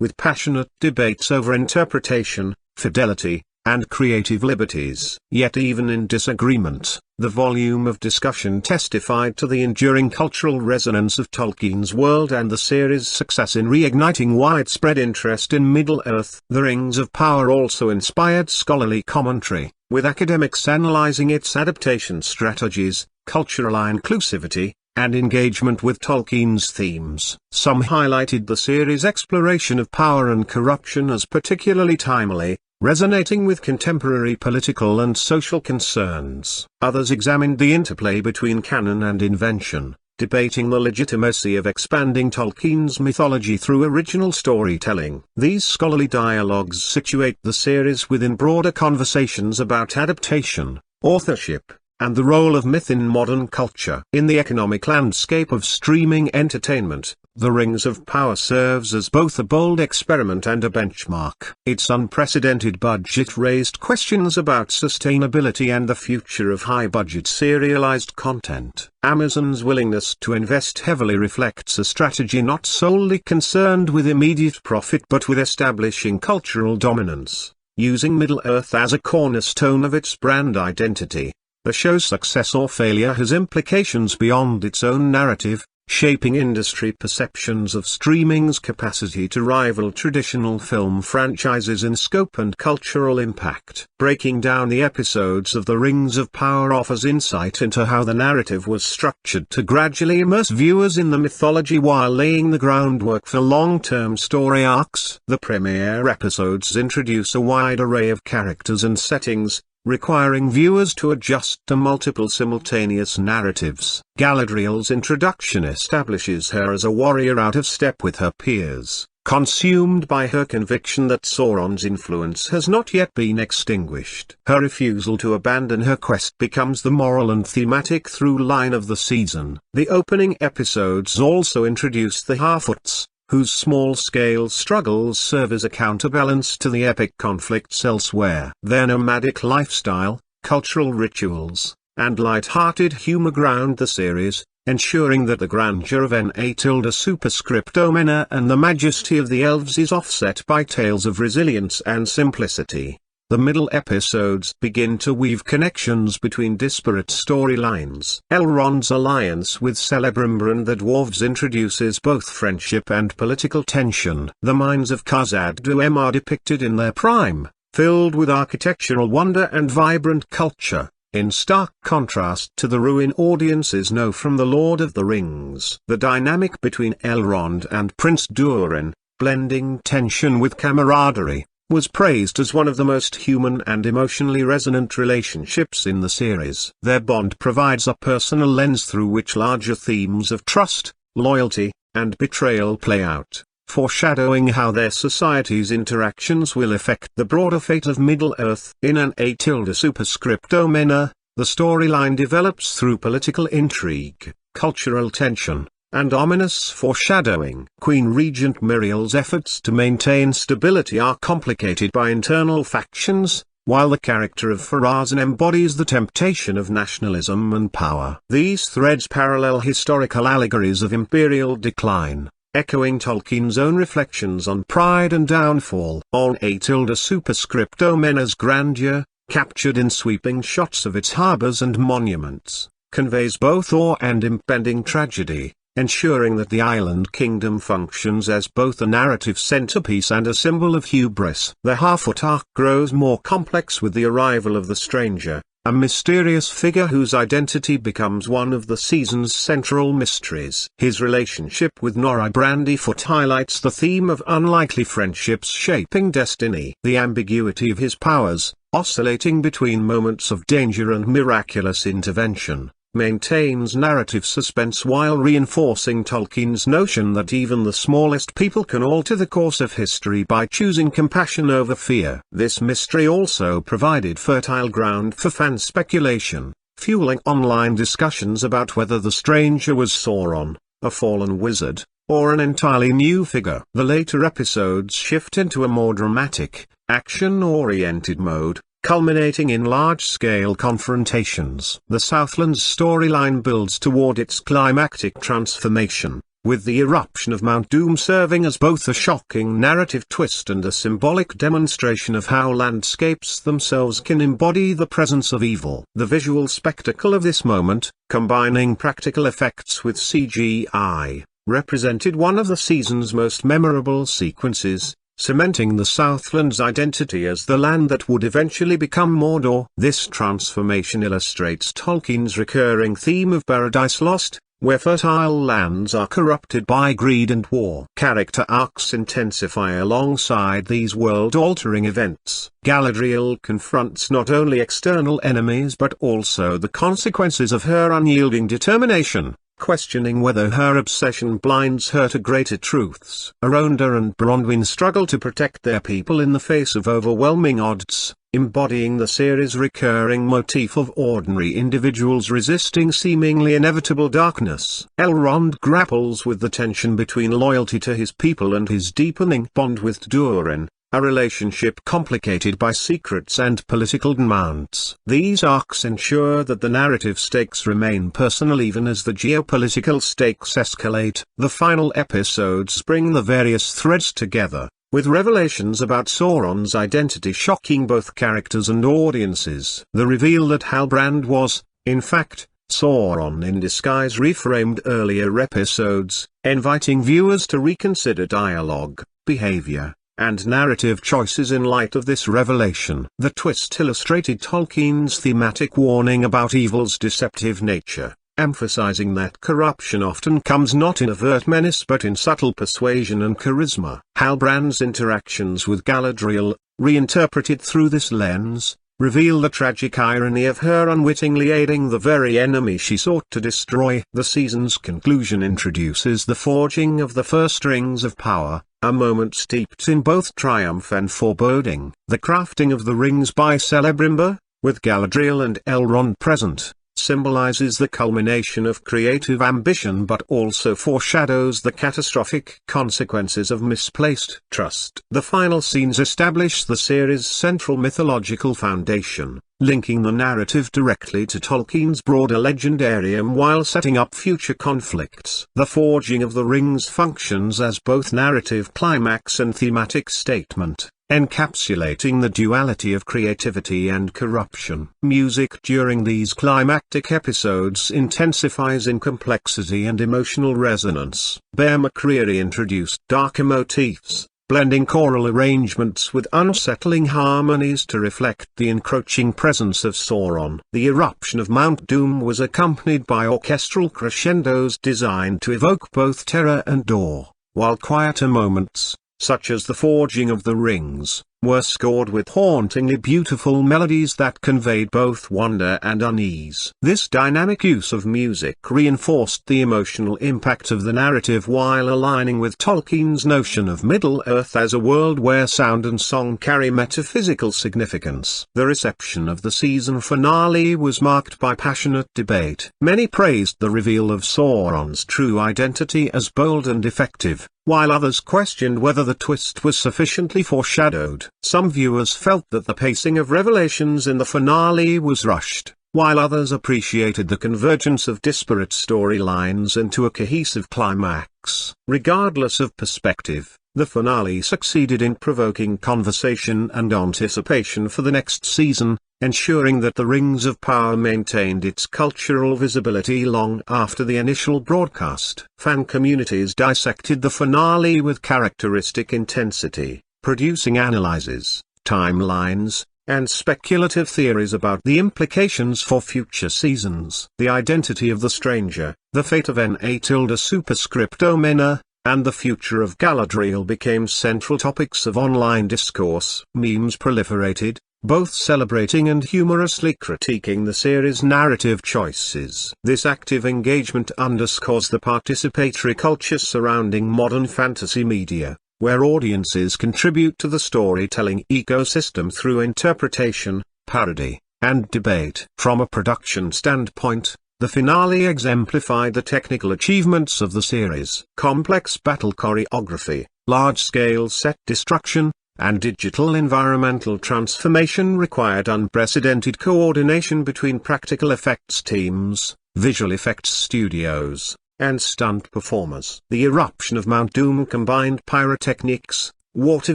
with passionate debates over interpretation, fidelity, and creative liberties. Yet even in disagreement, the volume of discussion testified to the enduring cultural resonance of Tolkien's world and the series' success in reigniting widespread interest in Middle-earth. The Rings of Power also inspired scholarly commentary, with academics analyzing its adaptation strategies, cultural inclusivity, and engagement with Tolkien's themes. Some highlighted the series' exploration of power and corruption as particularly timely, resonating with contemporary political and social concerns. Others examined the interplay between canon and invention, debating the legitimacy of expanding Tolkien's mythology through original storytelling. These scholarly dialogues situate the series within broader conversations about adaptation, authorship, and the role of myth in modern culture. In the economic landscape of streaming entertainment, The Rings of Power serves as both a bold experiment and a benchmark. Its unprecedented budget raised questions about sustainability and the future of high-budget serialized content. Amazon's willingness to invest heavily reflects a strategy not solely concerned with immediate profit but with establishing cultural dominance. Using Middle-earth as a cornerstone of its brand identity, the show's success or failure has implications beyond its own narrative, shaping industry perceptions of streaming's capacity to rival traditional film franchises in scope and cultural impact. Breaking down the episodes of The Rings of Power offers insight into how the narrative was structured to gradually immerse viewers in the mythology while laying the groundwork for long-term story arcs. The premiere episodes introduce a wide array of characters and settings, requiring viewers to adjust to multiple simultaneous narratives. Galadriel's introduction establishes her as a warrior out of step with her peers, consumed by her conviction that Sauron's influence has not yet been extinguished. Her refusal to abandon her quest becomes the moral and thematic through line of the season. The opening episodes also introduce the Harfoots, whose small-scale struggles serve as a counterbalance to the epic conflicts elsewhere. Their nomadic lifestyle, cultural rituals, and light-hearted humor ground the series, ensuring that the grandeur of Na tilde superscript Omena and the majesty of the elves is offset by tales of resilience and simplicity. the middle episodes begin to weave connections between disparate storylines. Elrond's alliance with Celebrimbor and the dwarves introduces both friendship and political tension. The mines of Khazad-dûm are depicted in their prime, filled with architectural wonder and vibrant culture, in stark contrast to the ruin audiences know from The Lord of the Rings. The dynamic between Elrond and Prince Durin, blending tension with camaraderie, was praised as one of the most human and emotionally resonant relationships in the series. Their bond provides a personal lens through which larger themes of trust, loyalty, and betrayal play out, foreshadowing how their society's interactions will affect the broader fate of Middle-earth. In an A superscripto manner, the storyline develops through political intrigue, cultural tension, and ominous foreshadowing. Queen Regent Miriel's efforts to maintain stability are complicated by internal factions, while the character of Pharazôn embodies the temptation of nationalism and power. These threads parallel historical allegories of imperial decline, echoing Tolkien's own reflections on pride and downfall. On A superscripto Mena's grandeur, captured in sweeping shots of its harbors and monuments, conveys both awe and impending tragedy, ensuring that the island kingdom functions as both a narrative centerpiece and a symbol of hubris. The Harfoot arc grows more complex with the arrival of the stranger, a mysterious figure whose identity becomes one of the season's central mysteries. His relationship with Nori Brandyfoot highlights the theme of unlikely friendships shaping destiny. The ambiguity of his powers, oscillating between moments of danger and miraculous intervention, maintains narrative suspense while reinforcing Tolkien's notion that even the smallest people can alter the course of history by choosing compassion over fear. This mystery also provided fertile ground for fan speculation, fueling online discussions about whether the stranger was Sauron, a fallen wizard, or an entirely new figure. The later episodes shift into a more dramatic, action-oriented mode, culminating in large-scale confrontations. The Southlands storyline builds toward its climactic transformation, with the eruption of Mount Doom serving as both a shocking narrative twist and a symbolic demonstration of how landscapes themselves can embody the presence of evil. The visual spectacle of this moment, combining practical effects with CGI, represented one of the season's most memorable sequences, cementing the Southlands' identity as the land that would eventually become Mordor. This transformation illustrates Tolkien's recurring theme of Paradise Lost, where fertile lands are corrupted by greed and war. Character arcs intensify alongside these world-altering events. Galadriel confronts not only external enemies but also the consequences of her unyielding determination, questioning whether her obsession blinds her to greater truths. Arondir and Bronwyn struggle to protect their people in the face of overwhelming odds, embodying the series' recurring motif of ordinary individuals resisting seemingly inevitable darkness. Elrond grapples with the tension between loyalty to his people and his deepening bond with Durin, a relationship complicated by secrets and political demands. These arcs ensure that the narrative stakes remain personal even as the geopolitical stakes escalate. The final episodes bring the various threads together, with revelations about Sauron's identity shocking both characters and audiences. The reveal that Halbrand was, in fact, Sauron in disguise reframed earlier episodes, inviting viewers to reconsider dialogue, behavior, and narrative choices in light of this revelation. The twist illustrated Tolkien's thematic warning about evil's deceptive nature, emphasizing that corruption often comes not in overt menace but in subtle persuasion and charisma. Halbrand's interactions with Galadriel, reinterpreted through this lens, reveal the tragic irony of her unwittingly aiding the very enemy she sought to destroy. The season's conclusion introduces the forging of the first rings of power, a moment steeped in both triumph and foreboding. The crafting of the rings by Celebrimbor, with Galadriel and Elrond present, symbolizes the culmination of creative ambition but also foreshadows the catastrophic consequences of misplaced trust. The final scenes establish the series' central mythological foundation, linking the narrative directly to Tolkien's broader legendarium while setting up future conflicts. The forging of the rings functions as both narrative climax and thematic statement, encapsulating the duality of creativity and corruption. Music during these climactic episodes intensifies in complexity and emotional resonance. Bear McCreary introduced darker motifs, blending choral arrangements with unsettling harmonies to reflect the encroaching presence of Sauron. The eruption of Mount Doom was accompanied by orchestral crescendos designed to evoke both terror and awe, while quieter moments, such as the forging of the rings, were scored with hauntingly beautiful melodies that conveyed both wonder and unease. This dynamic use of music reinforced the emotional impact of the narrative while aligning with Tolkien's notion of Middle-earth as a world where sound and song carry metaphysical significance. The reception of the season finale was marked by passionate debate. Many praised the reveal of Sauron's true identity as bold and effective, while others questioned whether the twist was sufficiently foreshadowed. Some viewers felt that the pacing of revelations in the finale was rushed, while others appreciated the convergence of disparate storylines into a cohesive climax. Regardless of perspective, the finale succeeded in provoking conversation and anticipation for the next season, ensuring that the Rings of Power maintained its cultural visibility long after the initial broadcast. Fan communities dissected the finale with characteristic intensity, producing analyses, timelines, and speculative theories about the implications for future seasons. The identity of the stranger, the fate of Na tilde superscript Omenna, and the future of Galadriel became central topics of online discourse. Memes proliferated, both celebrating and humorously critiquing the series' narrative choices. This active engagement underscores the participatory culture surrounding modern fantasy media, where audiences contribute to the storytelling ecosystem through interpretation, parody, and debate. From a production standpoint, the finale exemplified the technical achievements of the series. Complex battle choreography, large-scale set destruction, and digital environmental transformation required unprecedented coordination between practical effects teams, visual effects studios, and stunt performers. The eruption of Mount Doom combined pyrotechnics, water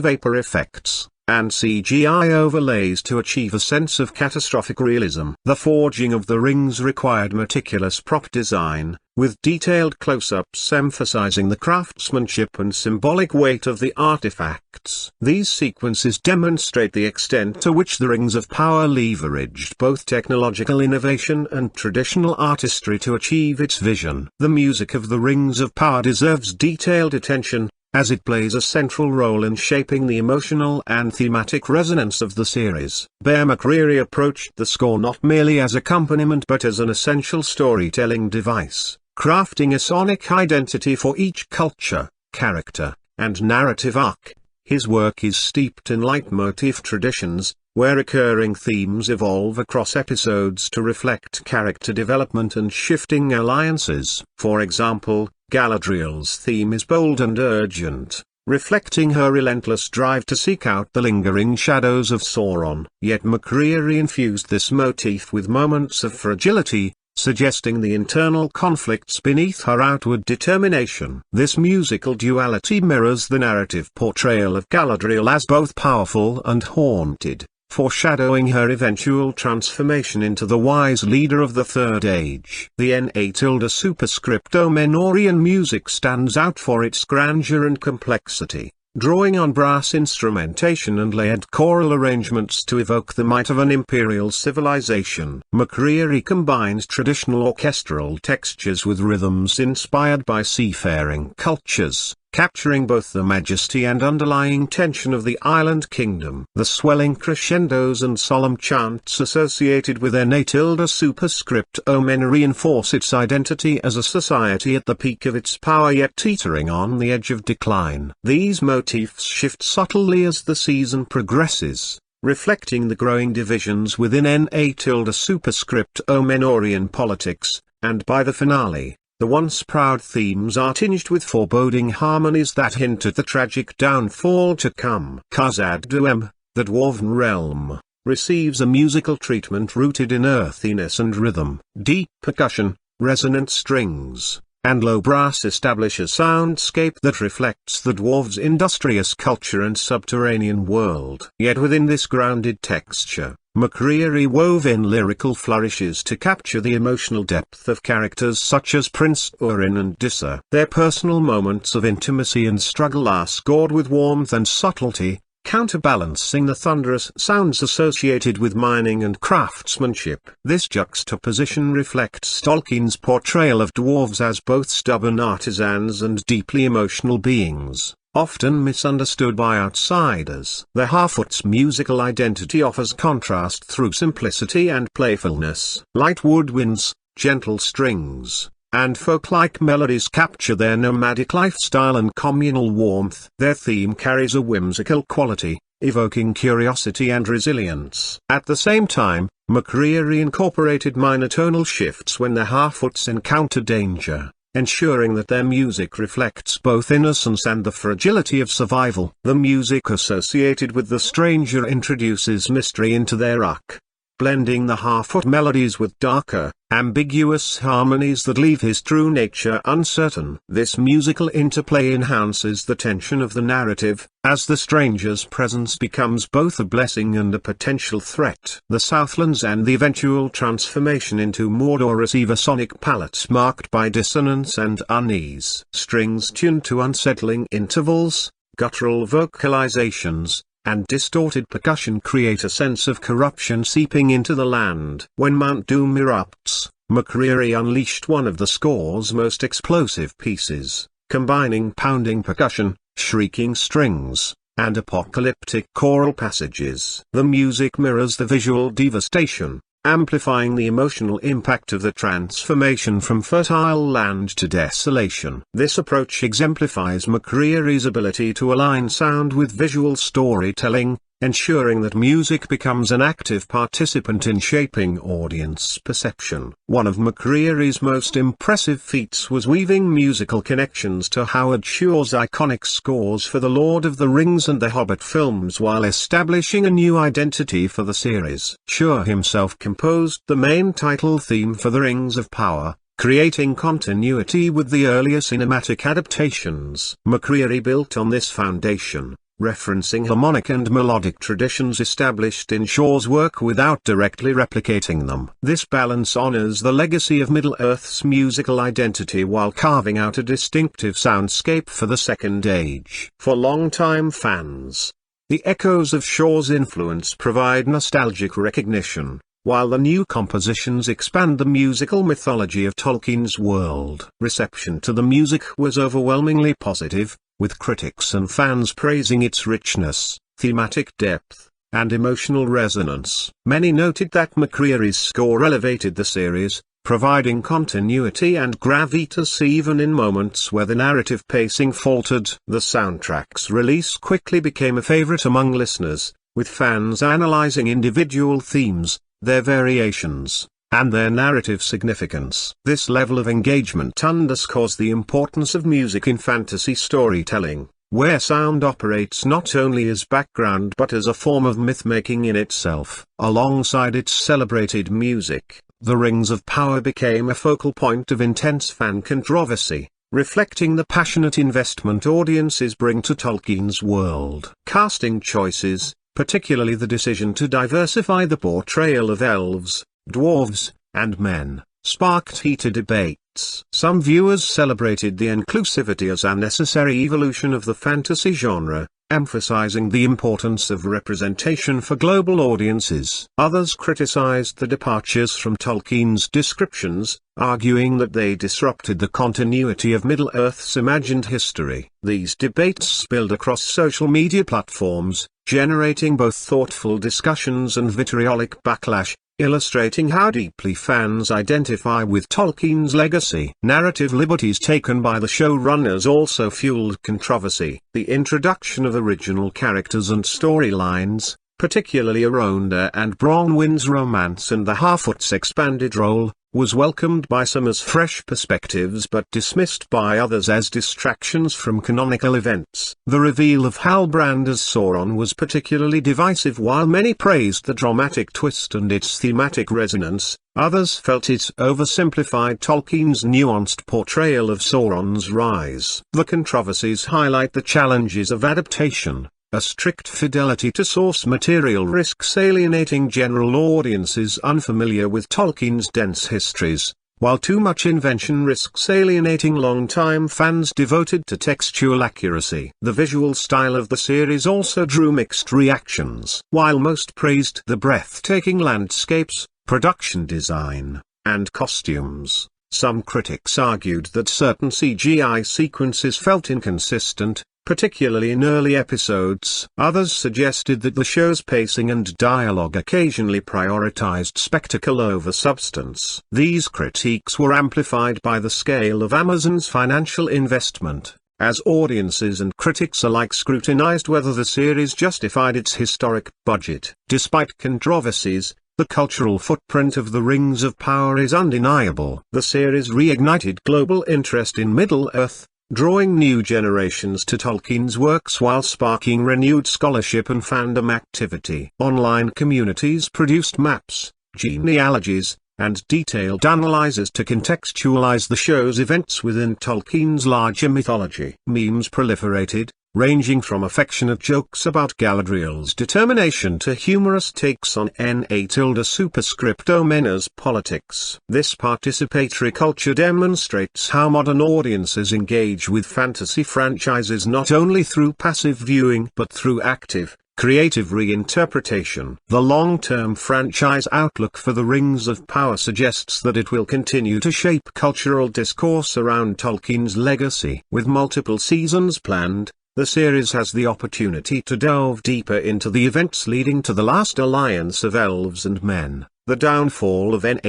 vapor effects, and CGI overlays to achieve a sense of catastrophic realism. The forging of the rings required meticulous prop design, with detailed close-ups emphasizing the craftsmanship and symbolic weight of the artifacts. These sequences demonstrate the extent to which the Rings of Power leveraged both technological innovation and traditional artistry to achieve its vision. The music of the Rings of Power deserves detailed attention, as it plays a central role in shaping the emotional and thematic resonance of the series. Bear McCreary approached the score not merely as accompaniment but as an essential storytelling device, crafting a sonic identity for each culture, character, and narrative arc. His work is steeped in leitmotif traditions, where recurring themes evolve across episodes to reflect character development and shifting alliances. For example, Galadriel's theme is bold and urgent, reflecting her relentless drive to seek out the lingering shadows of Sauron. Yet McCreary infused this motif with moments of fragility, suggesting the internal conflicts beneath her outward determination. This musical duality mirrors the narrative portrayal of Galadriel as both powerful and haunted, foreshadowing her eventual transformation into the wise leader of the Third Age. The Na tilde superscript Omenorian music stands out for its grandeur and complexity, drawing on brass instrumentation and layered choral arrangements to evoke the might of an imperial civilization. McCreary combines traditional orchestral textures with rhythms inspired by seafaring cultures, capturing both the majesty and underlying tension of the island kingdom. The swelling crescendos and solemn chants associated with Na tilde superscript Omenna reinforce its identity as a society at the peak of its power yet teetering on the edge of decline. These motifs shift subtly as the season progresses, reflecting the growing divisions within Na tilde superscript Omenorian politics, and by the finale, the once proud themes are tinged with foreboding harmonies that hint at the tragic downfall to come. Khazad-dûm, the Dwarven realm, receives a musical treatment rooted in earthiness and rhythm. Deep percussion, resonant strings, and low brass establish a soundscape that reflects the dwarves' industrious culture and subterranean world. Yet within this grounded texture, McCreary wove in lyrical flourishes to capture the emotional depth of characters such as Prince Urin and Dissa. Their personal moments of intimacy and struggle are scored with warmth and subtlety, counterbalancing the thunderous sounds associated with mining and craftsmanship. This juxtaposition reflects Tolkien's portrayal of dwarves as both stubborn artisans and deeply emotional beings, often misunderstood by outsiders. The Harfoot's musical identity offers contrast through simplicity and playfulness. Light woodwinds, gentle strings, and folk-like melodies capture their nomadic lifestyle and communal warmth. Their theme carries a whimsical quality, evoking curiosity and resilience. At the same time, McCreary incorporated minor tonal shifts when the Harfoots encounter danger, ensuring that their music reflects both innocence and the fragility of survival. The music associated with the stranger introduces mystery into their arc, blending the Harfoot melodies with darker, ambiguous harmonies that leave his true nature uncertain. This musical interplay enhances the tension of the narrative, as the stranger's presence becomes both a blessing and a potential threat. The Southlands and the eventual transformation into Mordor receive a sonic palette marked by dissonance and unease. Strings tuned to unsettling intervals, guttural vocalizations, and distorted percussion create a sense of corruption seeping into the land. When Mount Doom erupts, McCreary unleashed one of the score's most explosive pieces, combining pounding percussion, shrieking strings, and apocalyptic choral passages. The music mirrors the visual devastation, amplifying the emotional impact of the transformation from fertile land to desolation. This approach exemplifies McCreary's ability to align sound with visual storytelling, ensuring that music becomes an active participant in shaping audience perception. One of McCreary's most impressive feats was weaving musical connections to Howard Shore's iconic scores for The Lord of the Rings and The Hobbit films while establishing a new identity for the series. Shore himself composed the main title theme for The Rings of Power, creating continuity with the earlier cinematic adaptations. McCreary built on this foundation, referencing harmonic and melodic traditions established in Shore's work without directly replicating them. This balance honors the legacy of Middle-earth's musical identity while carving out a distinctive soundscape for the Second Age. For longtime fans, the echoes of Shore's influence provide nostalgic recognition, while the new compositions expand the musical mythology of Tolkien's world. Reception to the music was overwhelmingly positive, with critics and fans praising its richness, thematic depth, and emotional resonance. Many noted that McCreary's score elevated the series, providing continuity and gravitas even in moments where the narrative pacing faltered. The soundtrack's release quickly became a favorite among listeners, with fans analyzing individual themes, their variations, and their narrative significance. This level of engagement underscores the importance of music in fantasy storytelling, where sound operates not only as background but as a form of myth-making in itself. Alongside its celebrated music, The Rings of Power became a focal point of intense fan controversy, reflecting the passionate investment audiences bring to Tolkien's world. Casting choices, particularly the decision to diversify the portrayal of elves, dwarves, and men, sparked heated debates. Some viewers celebrated the inclusivity as a necessary evolution of the fantasy genre, emphasizing the importance of representation for global audiences. Others criticized the departures from Tolkien's descriptions, arguing that they disrupted the continuity of Middle-earth's imagined history. These debates spilled across social media platforms, generating both thoughtful discussions and vitriolic backlash, illustrating how deeply fans identify with Tolkien's legacy. Narrative liberties taken by the showrunners also fueled controversy. The introduction of original characters and storylines, particularly Arondir and Bronwyn's romance and the Harfoots' expanded role, was welcomed by some as fresh perspectives but dismissed by others as distractions from canonical events. The reveal of Halbrand as Sauron was particularly divisive. While many praised the dramatic twist and its thematic resonance, others felt it oversimplified Tolkien's nuanced portrayal of Sauron's rise. The controversies highlight the challenges of adaptation. A strict fidelity to source material risks alienating general audiences unfamiliar with Tolkien's dense histories, while too much invention risks alienating long-time fans devoted to textual accuracy. The visual style of the series also drew mixed reactions. While most praised the breathtaking landscapes, production design, and costumes, some critics argued that certain CGI sequences felt inconsistent, particularly in early episodes. Others suggested that the show's pacing and dialogue occasionally prioritized spectacle over substance. These critiques were amplified by the scale of Amazon's financial investment, as audiences and critics alike scrutinized whether the series justified its historic budget. Despite controversies, the cultural footprint of The Rings of Power is undeniable. The series reignited global interest in Middle-earth, drawing new generations to Tolkien's works while sparking renewed scholarship and fandom activity. Online communities produced maps, genealogies, and detailed analyses to contextualize the show's events within Tolkien's larger mythology. Memes proliferated, ranging from affectionate jokes about Galadriel's determination to humorous takes on Na*****'s politics. This participatory culture demonstrates how modern audiences engage with fantasy franchises not only through passive viewing but through active, creative reinterpretation. The long-term franchise outlook for The Rings of Power suggests that it will continue to shape cultural discourse around Tolkien's legacy. With multiple seasons planned, the series has the opportunity to delve deeper into the events leading to the last alliance of elves and men, the downfall of Na****,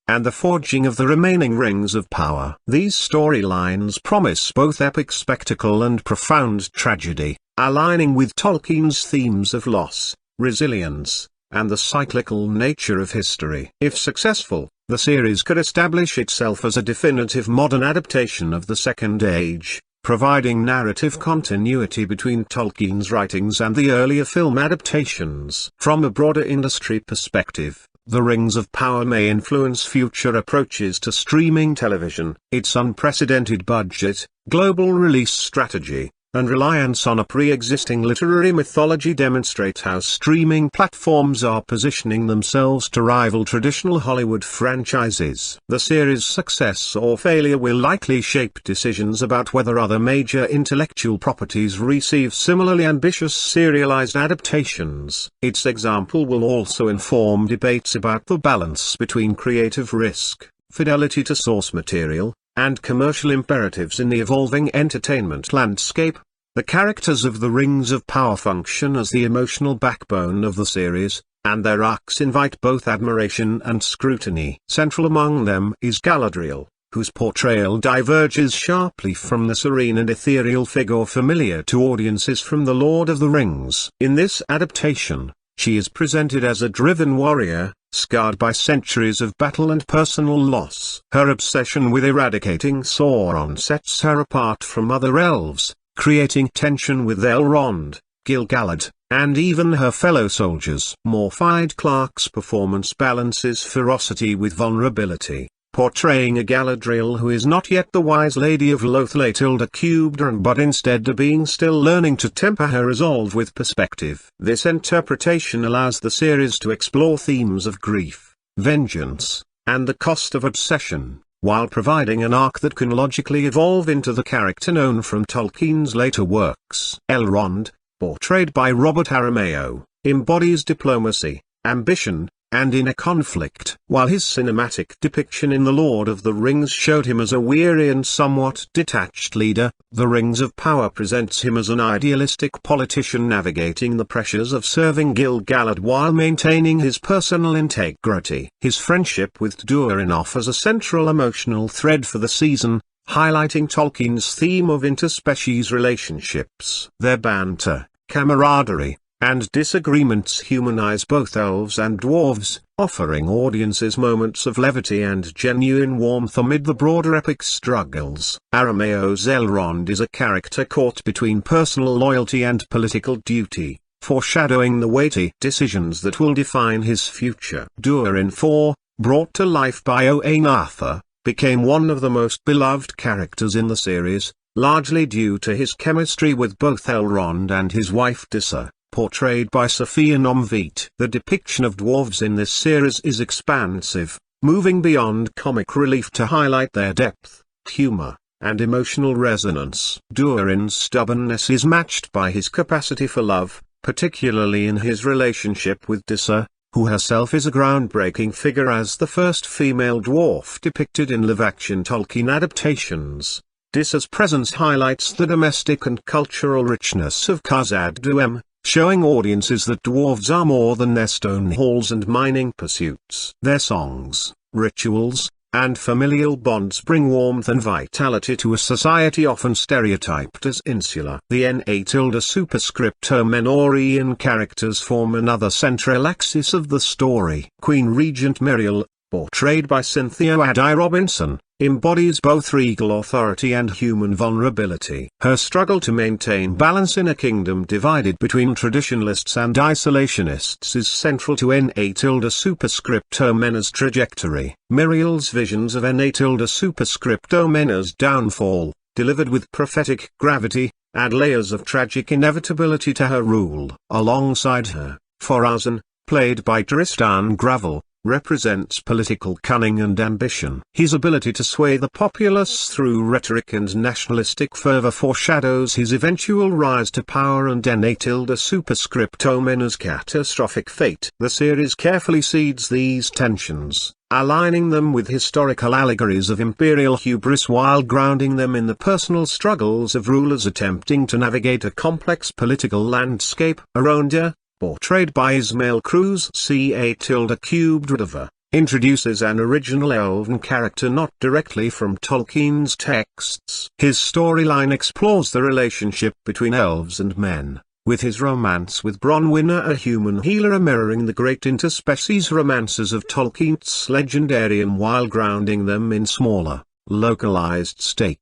and the forging of the remaining Rings of Power. These storylines promise both epic spectacle and profound tragedy, aligning with Tolkien's themes of loss, resilience, and the cyclical nature of history. If successful, the series could establish itself as a definitive modern adaptation of the Second Age, providing narrative continuity between Tolkien's writings and the earlier film adaptations. From a broader industry perspective, The Rings of Power may influence future approaches to streaming television. Its unprecedented budget, global release strategy, and reliance on a pre-existing literary mythology demonstrate how streaming platforms are positioning themselves to rival traditional Hollywood franchises. The series' success or failure will likely shape decisions about whether other major intellectual properties receive similarly ambitious serialized adaptations. Its example will also inform debates about the balance between creative risk, fidelity to source material, and commercial imperatives in the evolving entertainment landscape. The characters of The Rings of Power function as the emotional backbone of the series, and their arcs invite both admiration and scrutiny. Central among them is Galadriel, whose portrayal diverges sharply from the serene and ethereal figure familiar to audiences from The Lord of the Rings. In this adaptation, she is presented as a driven warrior, scarred by centuries of battle and personal loss. Her obsession with eradicating Sauron sets her apart from other elves, creating tension with Elrond, Gil-galad, and even her fellow soldiers. Morfydd Clark's performance balances ferocity with vulnerability, portraying a Galadriel who is not yet the wise lady of Lothlate Cubedron but instead a being still learning to temper her resolve with perspective. This interpretation allows the series to explore themes of grief, vengeance, and the cost of obsession, while providing an arc that can logically evolve into the character known from Tolkien's later works. Elrond, portrayed by Robert Aramayo, embodies diplomacy, ambition, and inner conflict. While his cinematic depiction in The Lord of the Rings showed him as a weary and somewhat detached leader, The Rings of Power presents him as an idealistic politician navigating the pressures of serving Gil-galad while maintaining his personal integrity. His friendship with Durin offers a central emotional thread for the season, highlighting Tolkien's theme of interspecies relationships. Their banter, camaraderie, and disagreements humanize both elves and dwarves, offering audiences moments of levity and genuine warmth amid the broader epic struggles. Arameo's Elrond is a character caught between personal loyalty and political duty, foreshadowing the weighty decisions that will define his future. Durin IV, brought to life by Owain Arthur, became one of the most beloved characters in the series, largely due to his chemistry with both Elrond and his wife Disa, portrayed by Sophia Nomvete. The depiction of dwarves in this series is expansive, moving beyond comic relief to highlight their depth, humor, and emotional resonance. Durin's stubbornness is matched by his capacity for love, particularly in his relationship with Disa, who herself is a groundbreaking figure as the first female dwarf depicted in live-action Tolkien adaptations. Disa's presence highlights the domestic and cultural richness of Khazad-dûm, showing audiences that dwarves are more than their stone halls and mining pursuits. Their songs, rituals, and familial bonds bring warmth and vitality to a society often stereotyped as insular. The Na superscripto Menorian characters form another central axis of the story. Queen Regent Miriel, portrayed by Cynthia Addai Robinson, embodies both regal authority and human vulnerability. Her struggle to maintain balance in a kingdom divided between traditionalists and isolationists is central to Na superscripto Menna's trajectory. Miriel's visions of Na superscripto Menna's downfall, delivered with prophetic gravity, add layers of tragic inevitability to her rule. Alongside her, Phorazon, played by Tristan Gravel, represents political cunning and ambition. His ability to sway the populace through rhetoric and nationalistic fervor foreshadows his eventual rise to power and Na superscripto Menna's catastrophic fate. The series carefully seeds these tensions, aligning them with historical allegories of imperial hubris while grounding them in the personal struggles of rulers attempting to navigate a complex political landscape. Arondir, portrayed by Ismael Cruz Ca*3, introduces an original elven character not directly from Tolkien's texts. His storyline explores the relationship between elves and men, with his romance with Bronwyn, a human healer, mirroring the great interspecies romances of Tolkien's Legendarium while grounding them in smaller, localized stakes.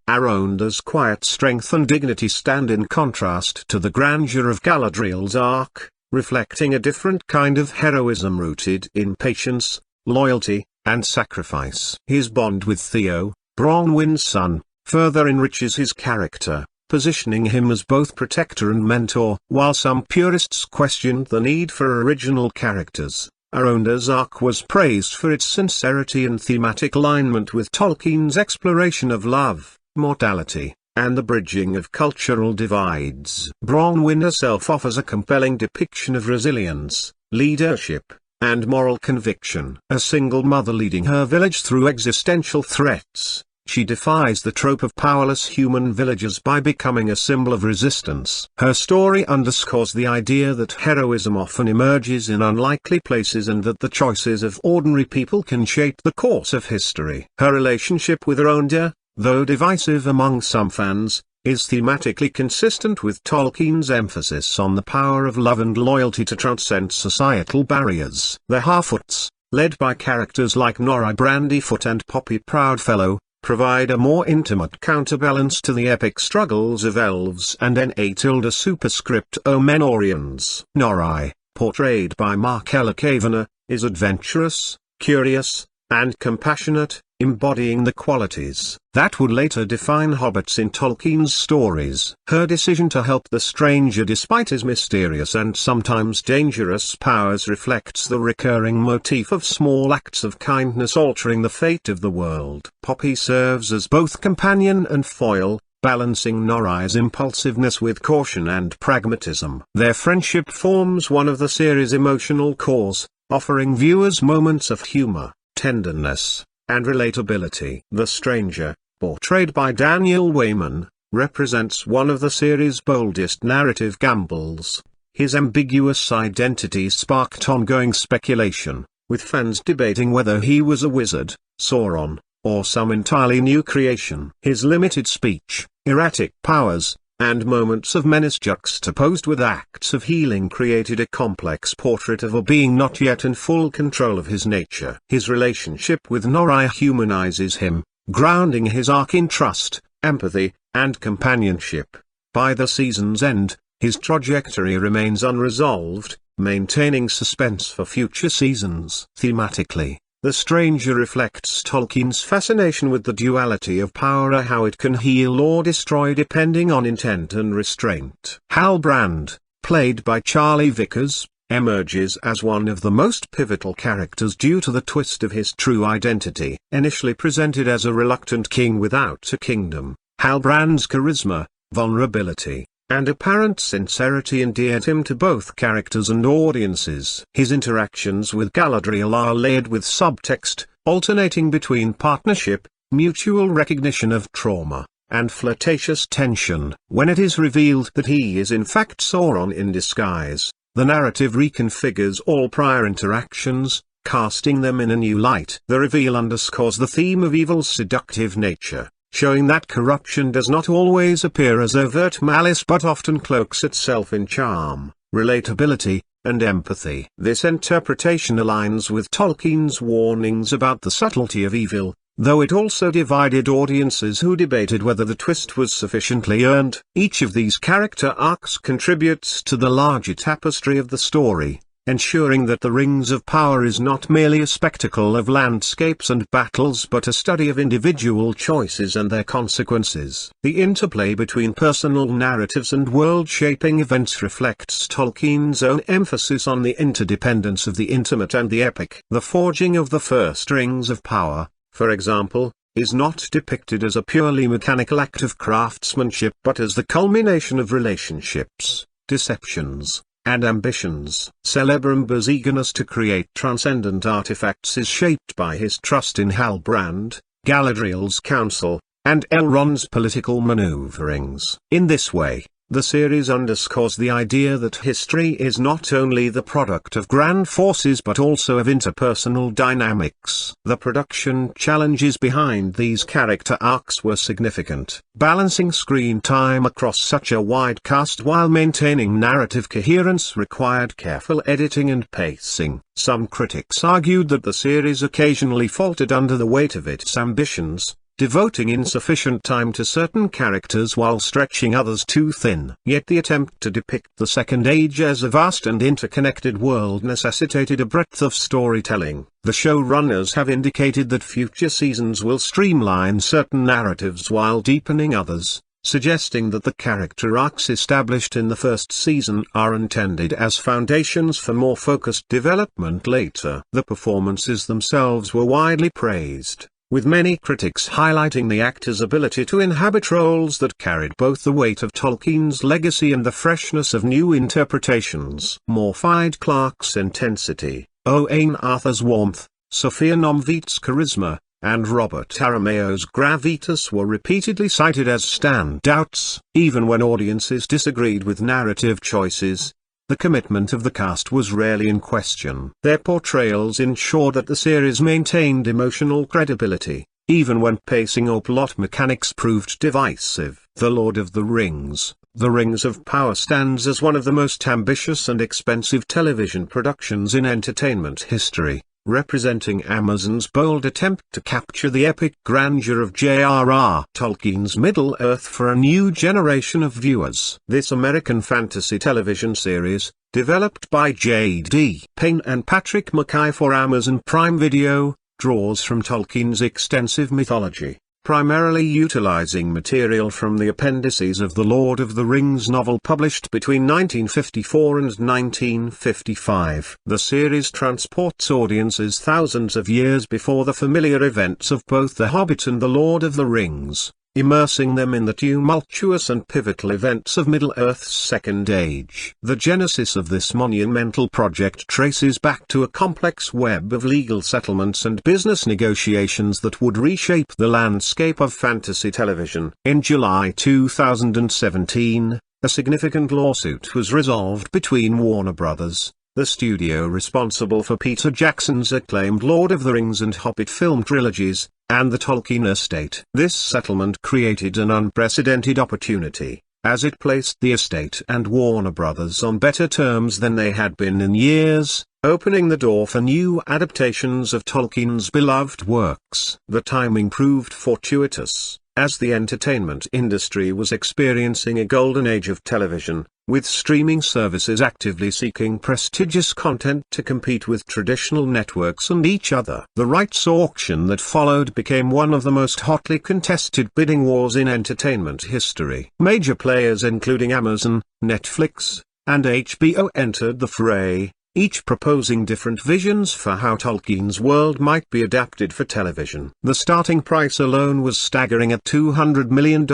Arondir's quiet strength and dignity stand in contrast to the grandeur of Galadriel's arc, reflecting a different kind of heroism rooted in patience, loyalty, and sacrifice. His bond with Theo, Bronwyn's son, further enriches his character, positioning him as both protector and mentor. While some purists questioned the need for original characters, Arondir's arc was praised for its sincerity and thematic alignment with Tolkien's exploration of love, mortality, and the bridging of cultural divides. Bronwyn herself offers a compelling depiction of resilience, leadership, and moral conviction. A single mother leading her village through existential threats, she defies the trope of powerless human villagers by becoming a symbol of resistance. Her story underscores the idea that heroism often emerges in unlikely places and that the choices of ordinary people can shape the course of history. Her relationship with Arondir, though divisive among some fans, is thematically consistent with Tolkien's emphasis on the power of love and loyalty to transcend societal barriers. The Harfoots, led by characters like Nori Brandyfoot and Poppy Proudfellow, provide a more intimate counterbalance to the epic struggles of elves and Na superscripto Menorians. Nori, portrayed by Markella Kavanagh, is adventurous, curious, and compassionate, embodying the qualities that would later define hobbits in Tolkien's stories. Her decision to help the stranger despite his mysterious and sometimes dangerous powers reflects the recurring motif of small acts of kindness altering the fate of the world. Poppy serves as both companion and foil, balancing Nori's impulsiveness with caution and pragmatism. Their friendship forms one of the series' emotional cores, offering viewers moments of humor, tenderness, and relatability. The Stranger, portrayed by Daniel Wayman, represents one of the series' boldest narrative gambles. His ambiguous identity sparked ongoing speculation, with fans debating whether he was a wizard, Sauron, or some entirely new creation. His limited speech, erratic powers, and moments of menace juxtaposed with acts of healing created a complex portrait of a being not yet in full control of his nature. His relationship with Nori humanizes him, grounding his arc in trust, empathy, and companionship. By the season's end, his trajectory remains unresolved, maintaining suspense for future seasons. Thematically, The Stranger reflects Tolkien's fascination with the duality of power, how it can heal or destroy depending on intent and restraint. Halbrand, played by Charlie Vickers, emerges as one of the most pivotal characters due to the twist of his true identity. Initially presented as a reluctant king without a kingdom, Halbrand's charisma, vulnerability, and apparent sincerity endeared him to both characters and audiences. His interactions with Galadriel are layered with subtext, alternating between partnership, mutual recognition of trauma, and flirtatious tension. When it is revealed that he is in fact Sauron in disguise, the narrative reconfigures all prior interactions, casting them in a new light. The reveal underscores the theme of evil's seductive nature, showing that corruption does not always appear as overt malice but often cloaks itself in charm, relatability, and empathy. This interpretation aligns with Tolkien's warnings about the subtlety of evil, though it also divided audiences who debated whether the twist was sufficiently earned. Each of these character arcs contributes to the larger tapestry of the story, ensuring that the Rings of Power is not merely a spectacle of landscapes and battles but a study of individual choices and their consequences. The interplay between personal narratives and world-shaping events reflects Tolkien's own emphasis on the interdependence of the intimate and the epic. The forging of the first Rings of Power, for example, is not depicted as a purely mechanical act of craftsmanship but as the culmination of relationships, deceptions, and ambitions. Celebrimbor's eagerness to create transcendent artifacts is shaped by his trust in Halbrand, Galadriel's counsel, and Elrond's political maneuverings. In this way, the series underscores the idea that history is not only the product of grand forces but also of interpersonal dynamics. The production challenges behind these character arcs were significant. Balancing screen time across such a wide cast while maintaining narrative coherence required careful editing and pacing. Some critics argued that the series occasionally faltered under the weight of its ambitions, devoting insufficient time to certain characters while stretching others too thin. Yet the attempt to depict the Second Age as a vast and interconnected world necessitated a breadth of storytelling. The showrunners have indicated that future seasons will streamline certain narratives while deepening others, suggesting that the character arcs established in the first season are intended as foundations for more focused development later. The performances themselves were widely praised, with many critics highlighting the actors' ability to inhabit roles that carried both the weight of Tolkien's legacy and the freshness of new interpretations. Morfydd Clark's intensity, Owain Arthur's warmth, Sophia Nomvit's charisma, and Robert Arameo's gravitas were repeatedly cited as standouts. Even when audiences disagreed with narrative choices, the commitment of the cast was rarely in question. Their portrayals ensured that the series maintained emotional credibility, even when pacing or plot mechanics proved divisive. The Lord of the Rings, The Rings of Power stands as one of the most ambitious and expensive television productions in entertainment history, representing Amazon's bold attempt to capture the epic grandeur of J.R.R. Tolkien's Middle-earth for a new generation of viewers. This American fantasy television series, developed by J.D. Payne and Patrick Mackay for Amazon Prime Video, draws from Tolkien's extensive mythology, primarily utilizing material from the appendices of the Lord of the Rings novel published between 1954 and 1955. The series transports audiences thousands of years before the familiar events of both The Hobbit and The Lord of the Rings, immersing them in the tumultuous and pivotal events of Middle-earth's Second Age. The genesis of this monumental project traces back to a complex web of legal settlements and business negotiations that would reshape the landscape of fantasy television. In July 2017, a significant lawsuit was resolved between Warner Bros., the studio responsible for Peter Jackson's acclaimed Lord of the Rings and Hobbit film trilogies, and the Tolkien estate. This settlement created an unprecedented opportunity. as it placed the estate and Warner Brothers on better terms than they had been in years, opening the door for new adaptations of Tolkien's beloved works. The timing proved fortuitous, as the entertainment industry was experiencing a golden age of television, with streaming services actively seeking prestigious content to compete with traditional networks and each other. The rights auction that followed became one of the most hotly contested bidding wars in entertainment history. Major players including Amazon, Netflix, and HBO entered the fray, each proposing different visions for how Tolkien's world might be adapted for television. The starting price alone was staggering at $200 million,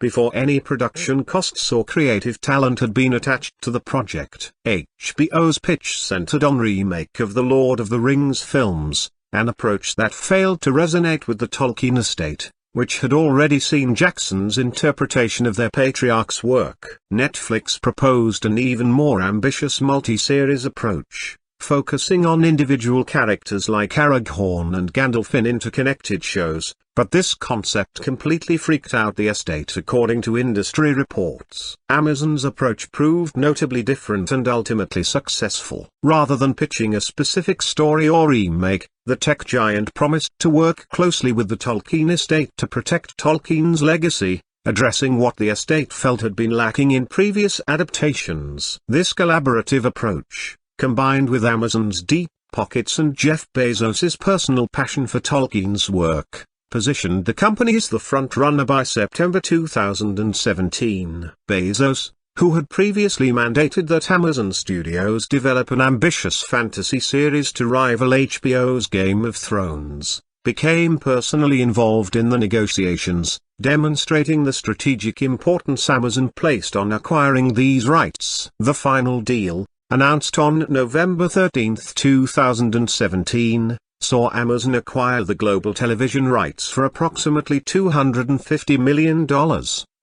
before any production costs or creative talent had been attached to the project. HBO's pitch centered on remake of the Lord of the Rings films, an approach that failed to resonate with the Tolkien estate, which had already seen Jackson's interpretation of their patriarch's work. Netflix proposed an even more ambitious multi-series approach, focusing on individual characters like Aragorn and Gandalf in interconnected shows, but this concept completely freaked out the estate according to industry reports. Amazon's approach proved notably different and ultimately successful. Rather than pitching a specific story or remake, the tech giant promised to work closely with the Tolkien estate to protect Tolkien's legacy, addressing what the estate felt had been lacking in previous adaptations. This collaborative approach, combined with Amazon's deep pockets and Jeff Bezos's personal passion for Tolkien's work, positioned the company as the front-runner by September 2017. Bezos, who had previously mandated that Amazon Studios develop an ambitious fantasy series to rival HBO's Game of Thrones, became personally involved in the negotiations, demonstrating the strategic importance Amazon placed on acquiring these rights. The final deal, announced on November 13, 2017, saw Amazon acquire the global television rights for approximately $250 million,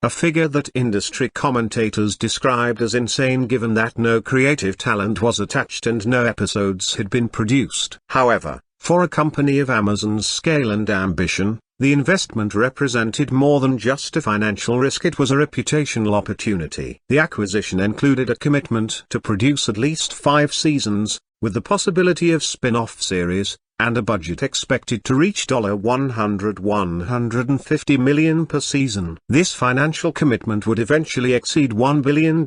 a figure that industry commentators described as insane given that no creative talent was attached and no episodes had been produced. However, for a company of Amazon's scale and ambition, the investment represented more than just a financial risk, it was a reputational opportunity. The acquisition included a commitment to produce at least 5 seasons, with the possibility of spin-off series, and a budget expected to reach $150 million per season. This financial commitment would eventually exceed $1 billion,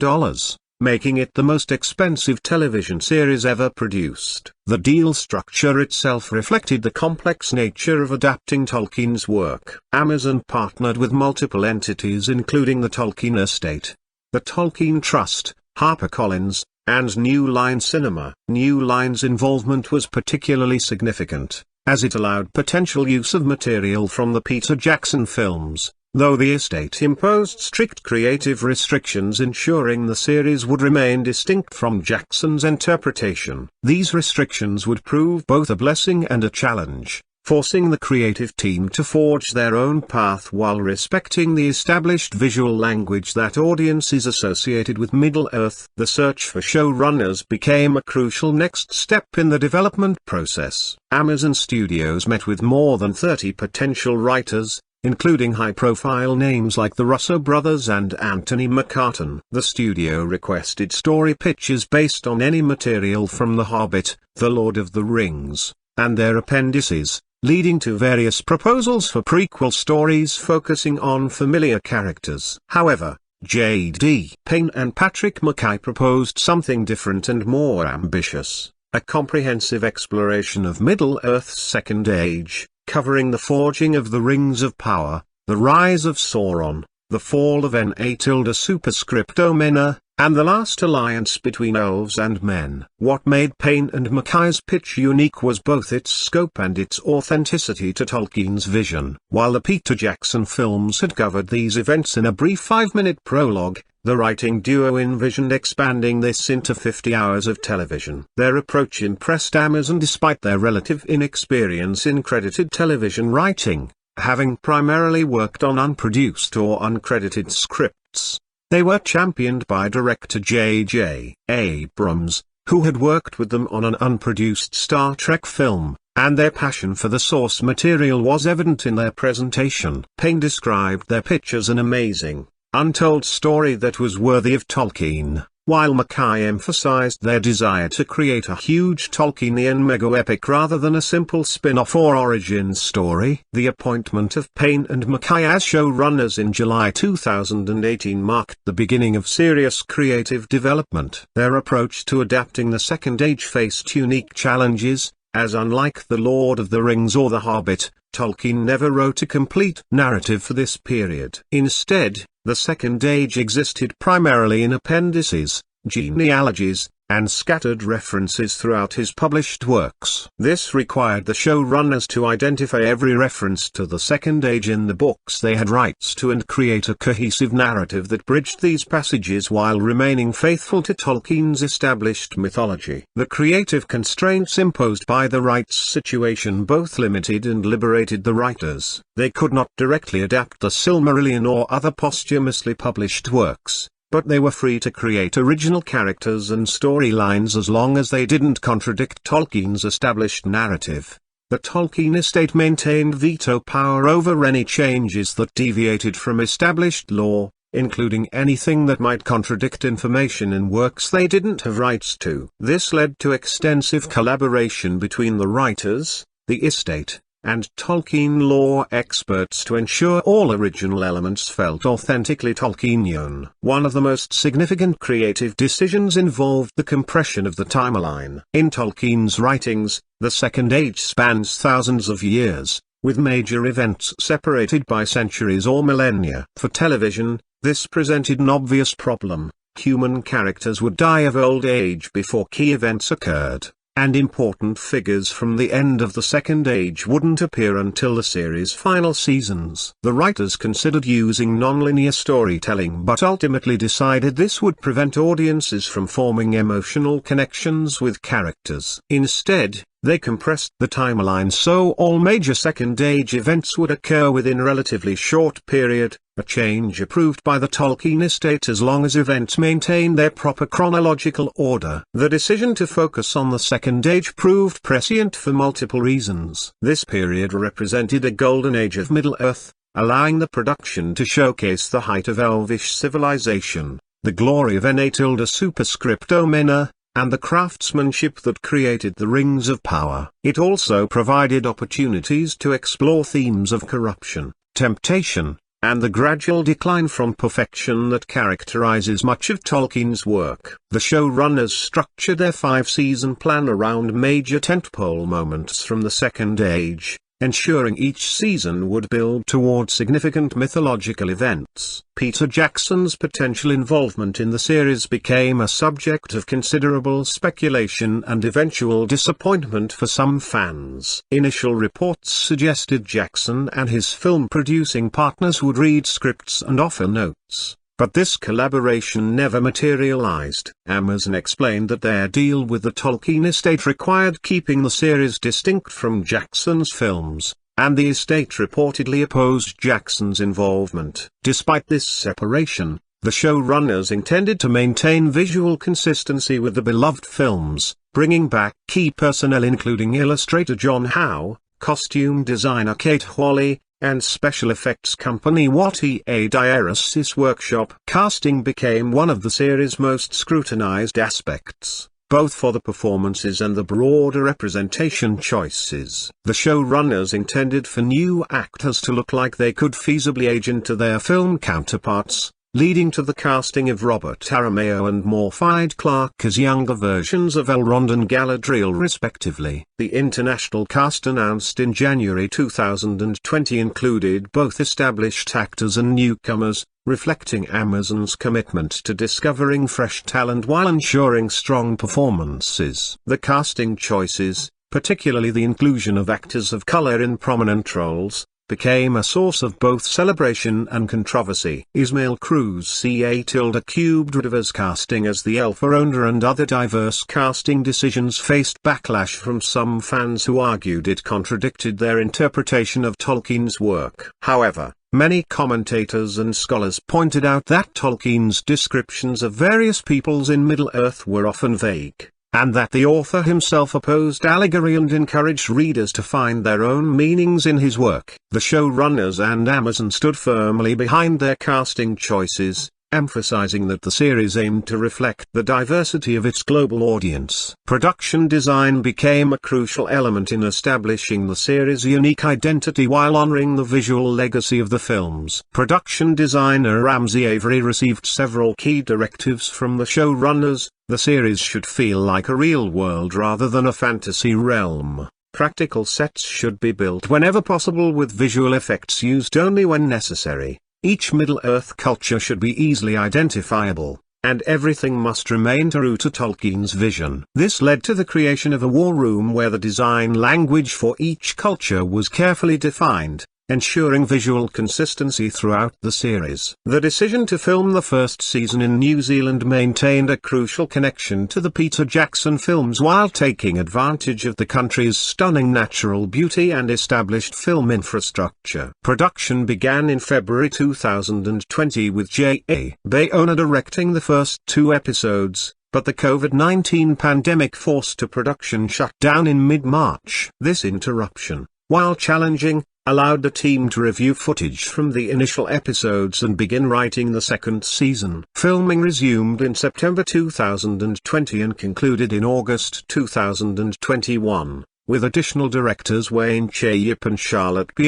making it the most expensive television series ever produced. The deal structure itself reflected the complex nature of adapting Tolkien's work. Amazon partnered with multiple entities including the Tolkien Estate, the Tolkien Trust, HarperCollins, and New Line Cinema. New Line's involvement was particularly significant, as it allowed potential use of material from the Peter Jackson films, though the estate imposed strict creative restrictions ensuring the series would remain distinct from Jackson's interpretation. These restrictions would prove both a blessing and a challenge, forcing the creative team to forge their own path while respecting the established visual language that audiences associated with Middle-earth. The search for showrunners became a crucial next step in the development process. Amazon Studios met with more than 30 potential writers, including high-profile names like the Russo brothers and Anthony McCartan. The studio requested story pitches based on any material from The Hobbit, The Lord of the Rings, and their appendices, leading to various proposals for prequel stories focusing on familiar characters. However, J.D. Payne and Patrick McKay proposed something different and more ambitious, a comprehensive exploration of Middle-earth's Second Age, covering the forging of the Rings of Power, the rise of Sauron, the fall of Na Superscripto Mena, and the last alliance between elves and men. What made Payne and McKay's pitch unique was both its scope and its authenticity to Tolkien's vision. While the Peter Jackson films had covered these events in a brief 5-minute prologue, the writing duo envisioned expanding this into 50 hours of television. Their approach impressed Amazon despite their relative inexperience in credited television writing, having primarily worked on unproduced or uncredited scripts. They were championed by director J.J. Abrams, who had worked with them on an unproduced Star Trek film, and their passion for the source material was evident in their presentation. Payne described their pitch as an amazing, untold story that was worthy of Tolkien, while Mackay emphasized their desire to create a huge Tolkienian mega-epic rather than a simple spin-off or origin story. The appointment of Payne and Mackay as showrunners in July 2018 marked the beginning of serious creative development. Their approach to adapting the Second Age faced unique challenges, as unlike The Lord of the Rings or The Hobbit, Tolkien never wrote a complete narrative for this period. Instead, the Second Age existed primarily in appendices, genealogies, and scattered references throughout his published works. This required the showrunners to identify every reference to the Second Age in the books they had rights to and create a cohesive narrative that bridged these passages while remaining faithful to Tolkien's established mythology. The creative constraints imposed by the rights situation both limited and liberated the writers. They could not directly adapt the Silmarillion or other posthumously published works, but they were free to create original characters and storylines as long as they didn't contradict Tolkien's established narrative. The Tolkien estate maintained veto power over any changes that deviated from established law, including anything that might contradict information in works they didn't have rights to. This led to extensive collaboration between the writers, the estate, and Tolkien law experts to ensure all original elements felt authentically Tolkienian. One of the most significant creative decisions involved the compression of the timeline. In Tolkien's writings, the Second Age spans thousands of years, with major events separated by centuries or millennia. For television, this presented an obvious problem. Human characters would die of old age before key events occurred, and important figures from the end of the Second Age wouldn't appear until the series' final seasons. The writers considered using nonlinear storytelling but ultimately decided this would prevent audiences from forming emotional connections with characters. Instead, they compressed the timeline so all major Second Age events would occur within a relatively short period, a change approved by the Tolkien estate as long as events maintained their proper chronological order. The decision to focus on the Second Age proved prescient for multiple reasons. This period represented a golden age of Middle-earth, allowing the production to showcase the height of Elvish civilization, the glory of Enatilda Superscripto Mena, and the craftsmanship that created the Rings of Power. It also provided opportunities to explore themes of corruption, temptation, and the gradual decline from perfection that characterizes much of Tolkien's work. The showrunners structured their 5-season plan around major tentpole moments from the Second Age, ensuring each season would build toward significant mythological events. Peter Jackson's potential involvement in the series became a subject of considerable speculation and eventual disappointment for some fans. Initial reports suggested Jackson and his film-producing partners would read scripts and offer notes, but this collaboration never materialized. Amazon explained that their deal with the Tolkien estate required keeping the series distinct from Jackson's films, and the estate reportedly opposed Jackson's involvement. Despite this separation, the showrunners intended to maintain visual consistency with the beloved films, bringing back key personnel including illustrator John Howe, costume designer Kate Hawley, and special effects company Wattie A. Diaresis Workshop. Casting became one of the series' most scrutinized aspects, both for the performances and the broader representation choices. The showrunners intended for new actors to look like they could feasibly age into their film counterparts, leading to the casting of Robert Aramayo and Morfydd Clark as younger versions of Elrond and Galadriel respectively. The international cast announced in January 2020 included both established actors and newcomers, reflecting Amazon's commitment to discovering fresh talent while ensuring strong performances. The casting choices, particularly the inclusion of actors of color in prominent roles, became a source of both celebration and controversy. Ismael Cruz Ca-River's casting as the Elrond and other diverse casting decisions faced backlash from some fans who argued it contradicted their interpretation of Tolkien's work. However, many commentators and scholars pointed out that Tolkien's descriptions of various peoples in Middle-earth were often vague, and that the author himself opposed allegory and encouraged readers to find their own meanings in his work. The showrunners and Amazon stood firmly behind their casting choices, emphasizing that the series aimed to reflect the diversity of its global audience. Production design became a crucial element in establishing the series' unique identity while honoring the visual legacy of the films. Production designer Ramsey Avery received several key directives from the showrunners. The series should feel like a real world rather than a fantasy realm. Practical sets should be built whenever possible with visual effects used only when necessary. Each Middle-earth culture should be easily identifiable, and everything must remain true to Tolkien's vision. This led to the creation of a war room where the design language for each culture was carefully defined, ensuring visual consistency throughout the series. The decision to film the first season in New Zealand maintained a crucial connection to the Peter Jackson films while taking advantage of the country's stunning natural beauty and established film infrastructure. Production began in February 2020 with J.A. Bayona directing the first 2 episodes, but the COVID-19 pandemic forced a production shutdown in mid-March. This interruption, while challenging, allowed the team to review footage from the initial episodes and begin writing the second season. Filming resumed in September 2020 and concluded in August 2021, with additional directors Wayne Chayip and Charlotte Br.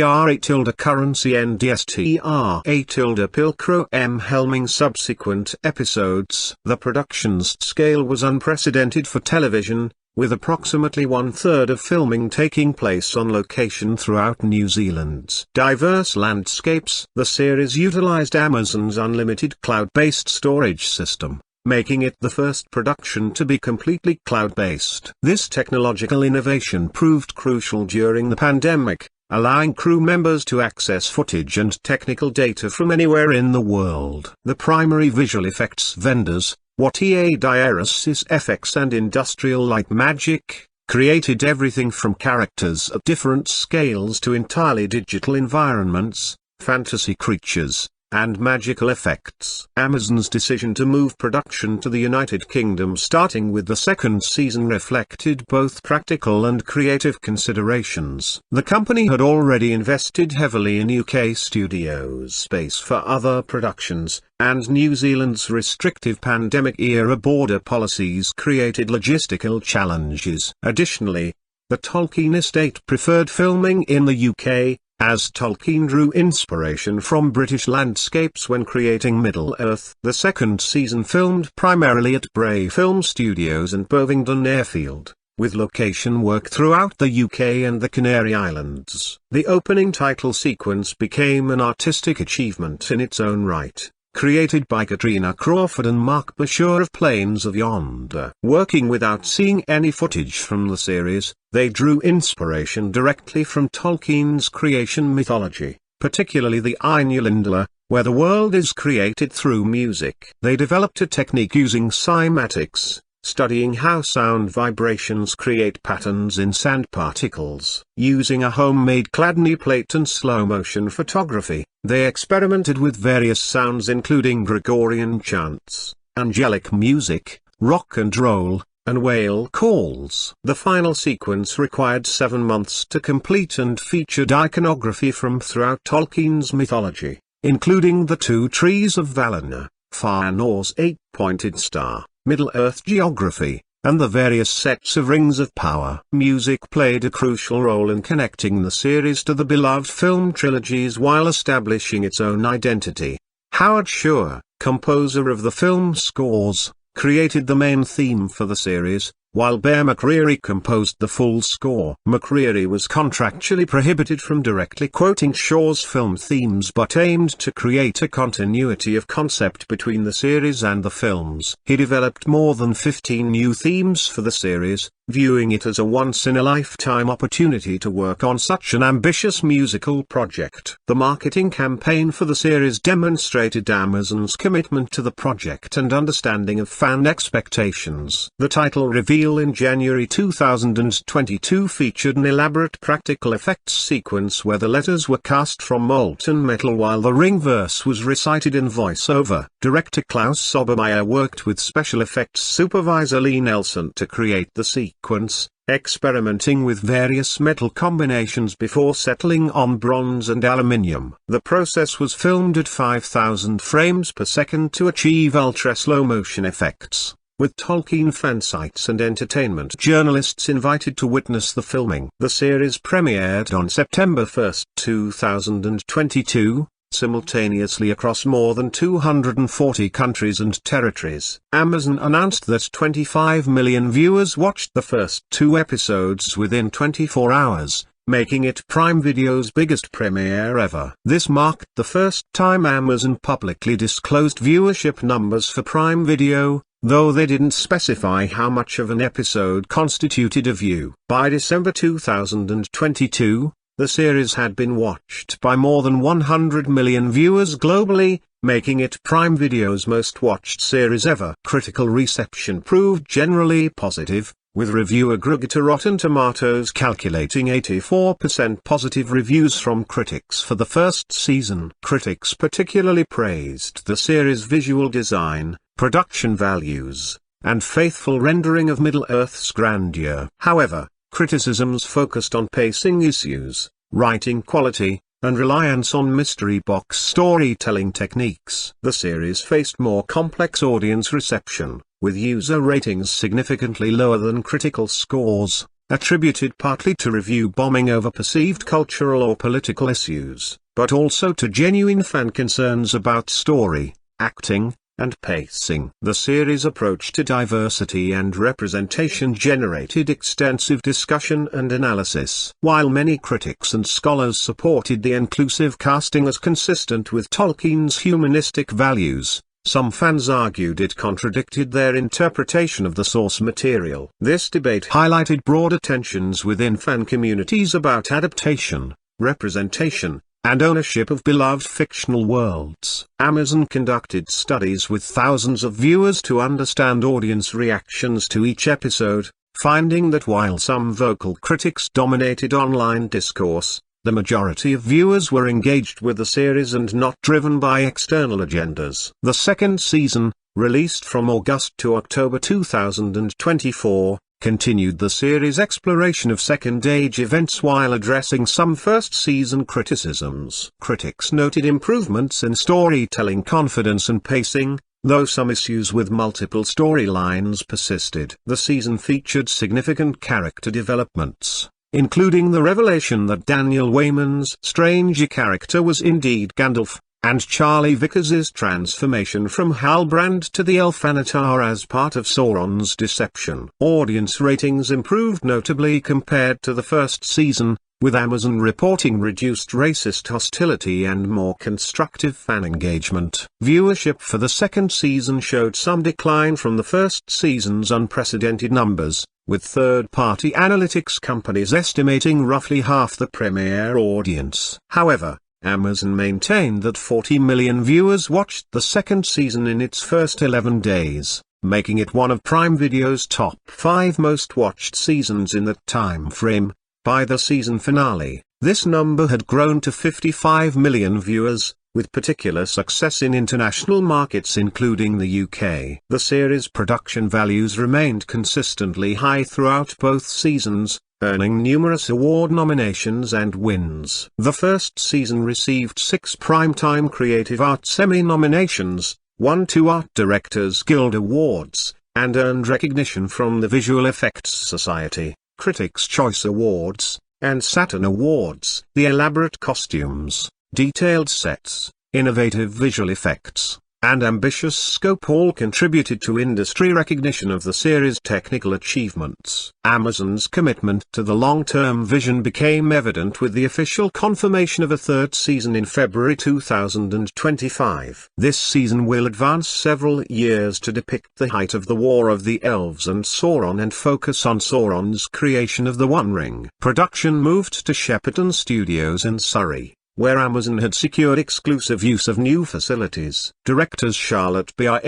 Currency NDSTR Pilcrow M. helming subsequent episodes. The production's scale was unprecedented for television, with approximately 1/3 of filming taking place on location throughout New Zealand's diverse landscapes. The series utilized Amazon's unlimited cloud-based storage system, making it the first production to be completely cloud-based. This technological innovation proved crucial during the pandemic, allowing crew members to access footage and technical data from anywhere in the world. The primary visual effects vendors, Wattier Diaeresis FX and Industrial Light Magic, created everything from characters at different scales to entirely digital environments, fantasy creatures, and magical effects. Amazon's decision to move production to the United Kingdom starting with the second season reflected both practical and creative considerations. The company had already invested heavily in UK studios space for other productions, and New Zealand's restrictive pandemic-era border policies created logistical challenges. Additionally, the Tolkien estate preferred filming in the UK, as Tolkien drew inspiration from British landscapes when creating Middle-earth. The second season filmed primarily at Bray Film Studios and Bovingdon Airfield, with location work throughout the UK and the Canary Islands. The opening title sequence became an artistic achievement in its own right, created by Katrina Crawford and Mark Bashir of Plains of Yonder. Working without seeing any footage from the series, they drew inspiration directly from Tolkien's creation mythology, particularly the Ainulindalr, where the world is created through music. They developed a technique using cymatics, studying how sound vibrations create patterns in sand particles. Using a homemade Chladni plate and slow-motion photography, they experimented with various sounds including Gregorian chants, angelic music, rock and roll, and whale calls. The final sequence required 7 months to complete and featured iconography from throughout Tolkien's mythology, including the 2 trees of Valinor, Fëanor's 8-pointed star, Middle-earth geography, and the various sets of Rings of Power. Music played a crucial role in connecting the series to the beloved film trilogies while establishing its own identity. Howard Shore, composer of the film scores, created the main theme for the series, while Bear McCreary composed the full score. McCreary was contractually prohibited from directly quoting Shore's film themes but aimed to create a continuity of concept between the series and the films. He developed more than 15 new themes for the series, viewing it as a once-in-a-lifetime opportunity to work on such an ambitious musical project. The marketing campaign for the series demonstrated Amazon's commitment to the project and understanding of fan expectations. The title reveal in January 2022 featured an elaborate practical effects sequence where the letters were cast from molten metal while the ring verse was recited in voiceover. Director Klaus Obermeier worked with special effects supervisor Lee Nelson to create the sequence, experimenting with various metal combinations before settling on bronze and aluminium. The process was filmed at 5,000 frames per second to achieve ultra-slow motion effects, with Tolkien fansites and entertainment journalists invited to witness the filming. The series premiered on September 1, 2022. Simultaneously across more than 240 countries and territories. Amazon announced that 25 million viewers watched the first 2 episodes within 24 hours, making it Prime Video's biggest premiere ever. This marked the first time Amazon publicly disclosed viewership numbers for Prime Video, though they didn't specify how much of an episode constituted a view. By December 2022, the series had been watched by more than 100 million viewers globally, making it Prime Video's most watched series ever. Critical reception proved generally positive, with review aggregator Rotten Tomatoes calculating 84% positive reviews from critics for the first season. Critics particularly praised the series' visual design, production values, and faithful rendering of Middle-earth's grandeur. However, criticisms focused on pacing issues, writing quality, and reliance on mystery box storytelling techniques. The series faced more complex audience reception, with user ratings significantly lower than critical scores, attributed partly to review bombing over perceived cultural or political issues, but also to genuine fan concerns about story, acting, and pacing. The series' approach to diversity and representation generated extensive discussion and analysis. While many critics and scholars supported the inclusive casting as consistent with Tolkien's humanistic values, some fans argued it contradicted their interpretation of the source material. This debate highlighted broader tensions within fan communities about adaptation, representation, and ownership of beloved fictional worlds. Amazon conducted studies with thousands of viewers to understand audience reactions to each episode, finding that while some vocal critics dominated online discourse, the majority of viewers were engaged with the series and not driven by external agendas. The second season, released from August to October 2024, continued the series' exploration of Second Age events while addressing some first-season criticisms. Critics noted improvements in storytelling confidence and pacing, though some issues with multiple storylines persisted. The season featured significant character developments, including the revelation that Daniel Wayman's Stranger character was indeed Gandalf, and Charlie Vickers' transformation from Halbrand to the Elf-Anatar as part of Sauron's deception. Audience ratings improved notably compared to the first season, with Amazon reporting reduced racist hostility and more constructive fan engagement. Viewership for the second season showed some decline from the first season's unprecedented numbers, with third-party analytics companies estimating roughly half the premiere audience. However, Amazon maintained that 40 million viewers watched the second season in its first 11 days, making it one of Prime Video's top 5 most watched seasons in that time frame. By the season finale, this number had grown to 55 million viewers, with particular success in international markets including the UK. The series' production values remained consistently high throughout both seasons, earning numerous award nominations and wins. The first season received 6 Primetime Creative Arts Emmy nominations, won 2 Art Directors Guild Awards, and earned recognition from the Visual Effects Society, Critics' Choice Awards, and Saturn Awards. The elaborate costumes, detailed sets, innovative visual effects, and ambitious scope all contributed to industry recognition of the series' technical achievements. Amazon's commitment to the long-term vision became evident with the official confirmation of a third season in February 2025. This season will advance several years to depict the height of the War of the Elves and Sauron and focus on Sauron's creation of the One Ring. Production moved to Shepperton Studios in Surrey, where Amazon had secured exclusive use of new facilities. Directors Charlotte B.I.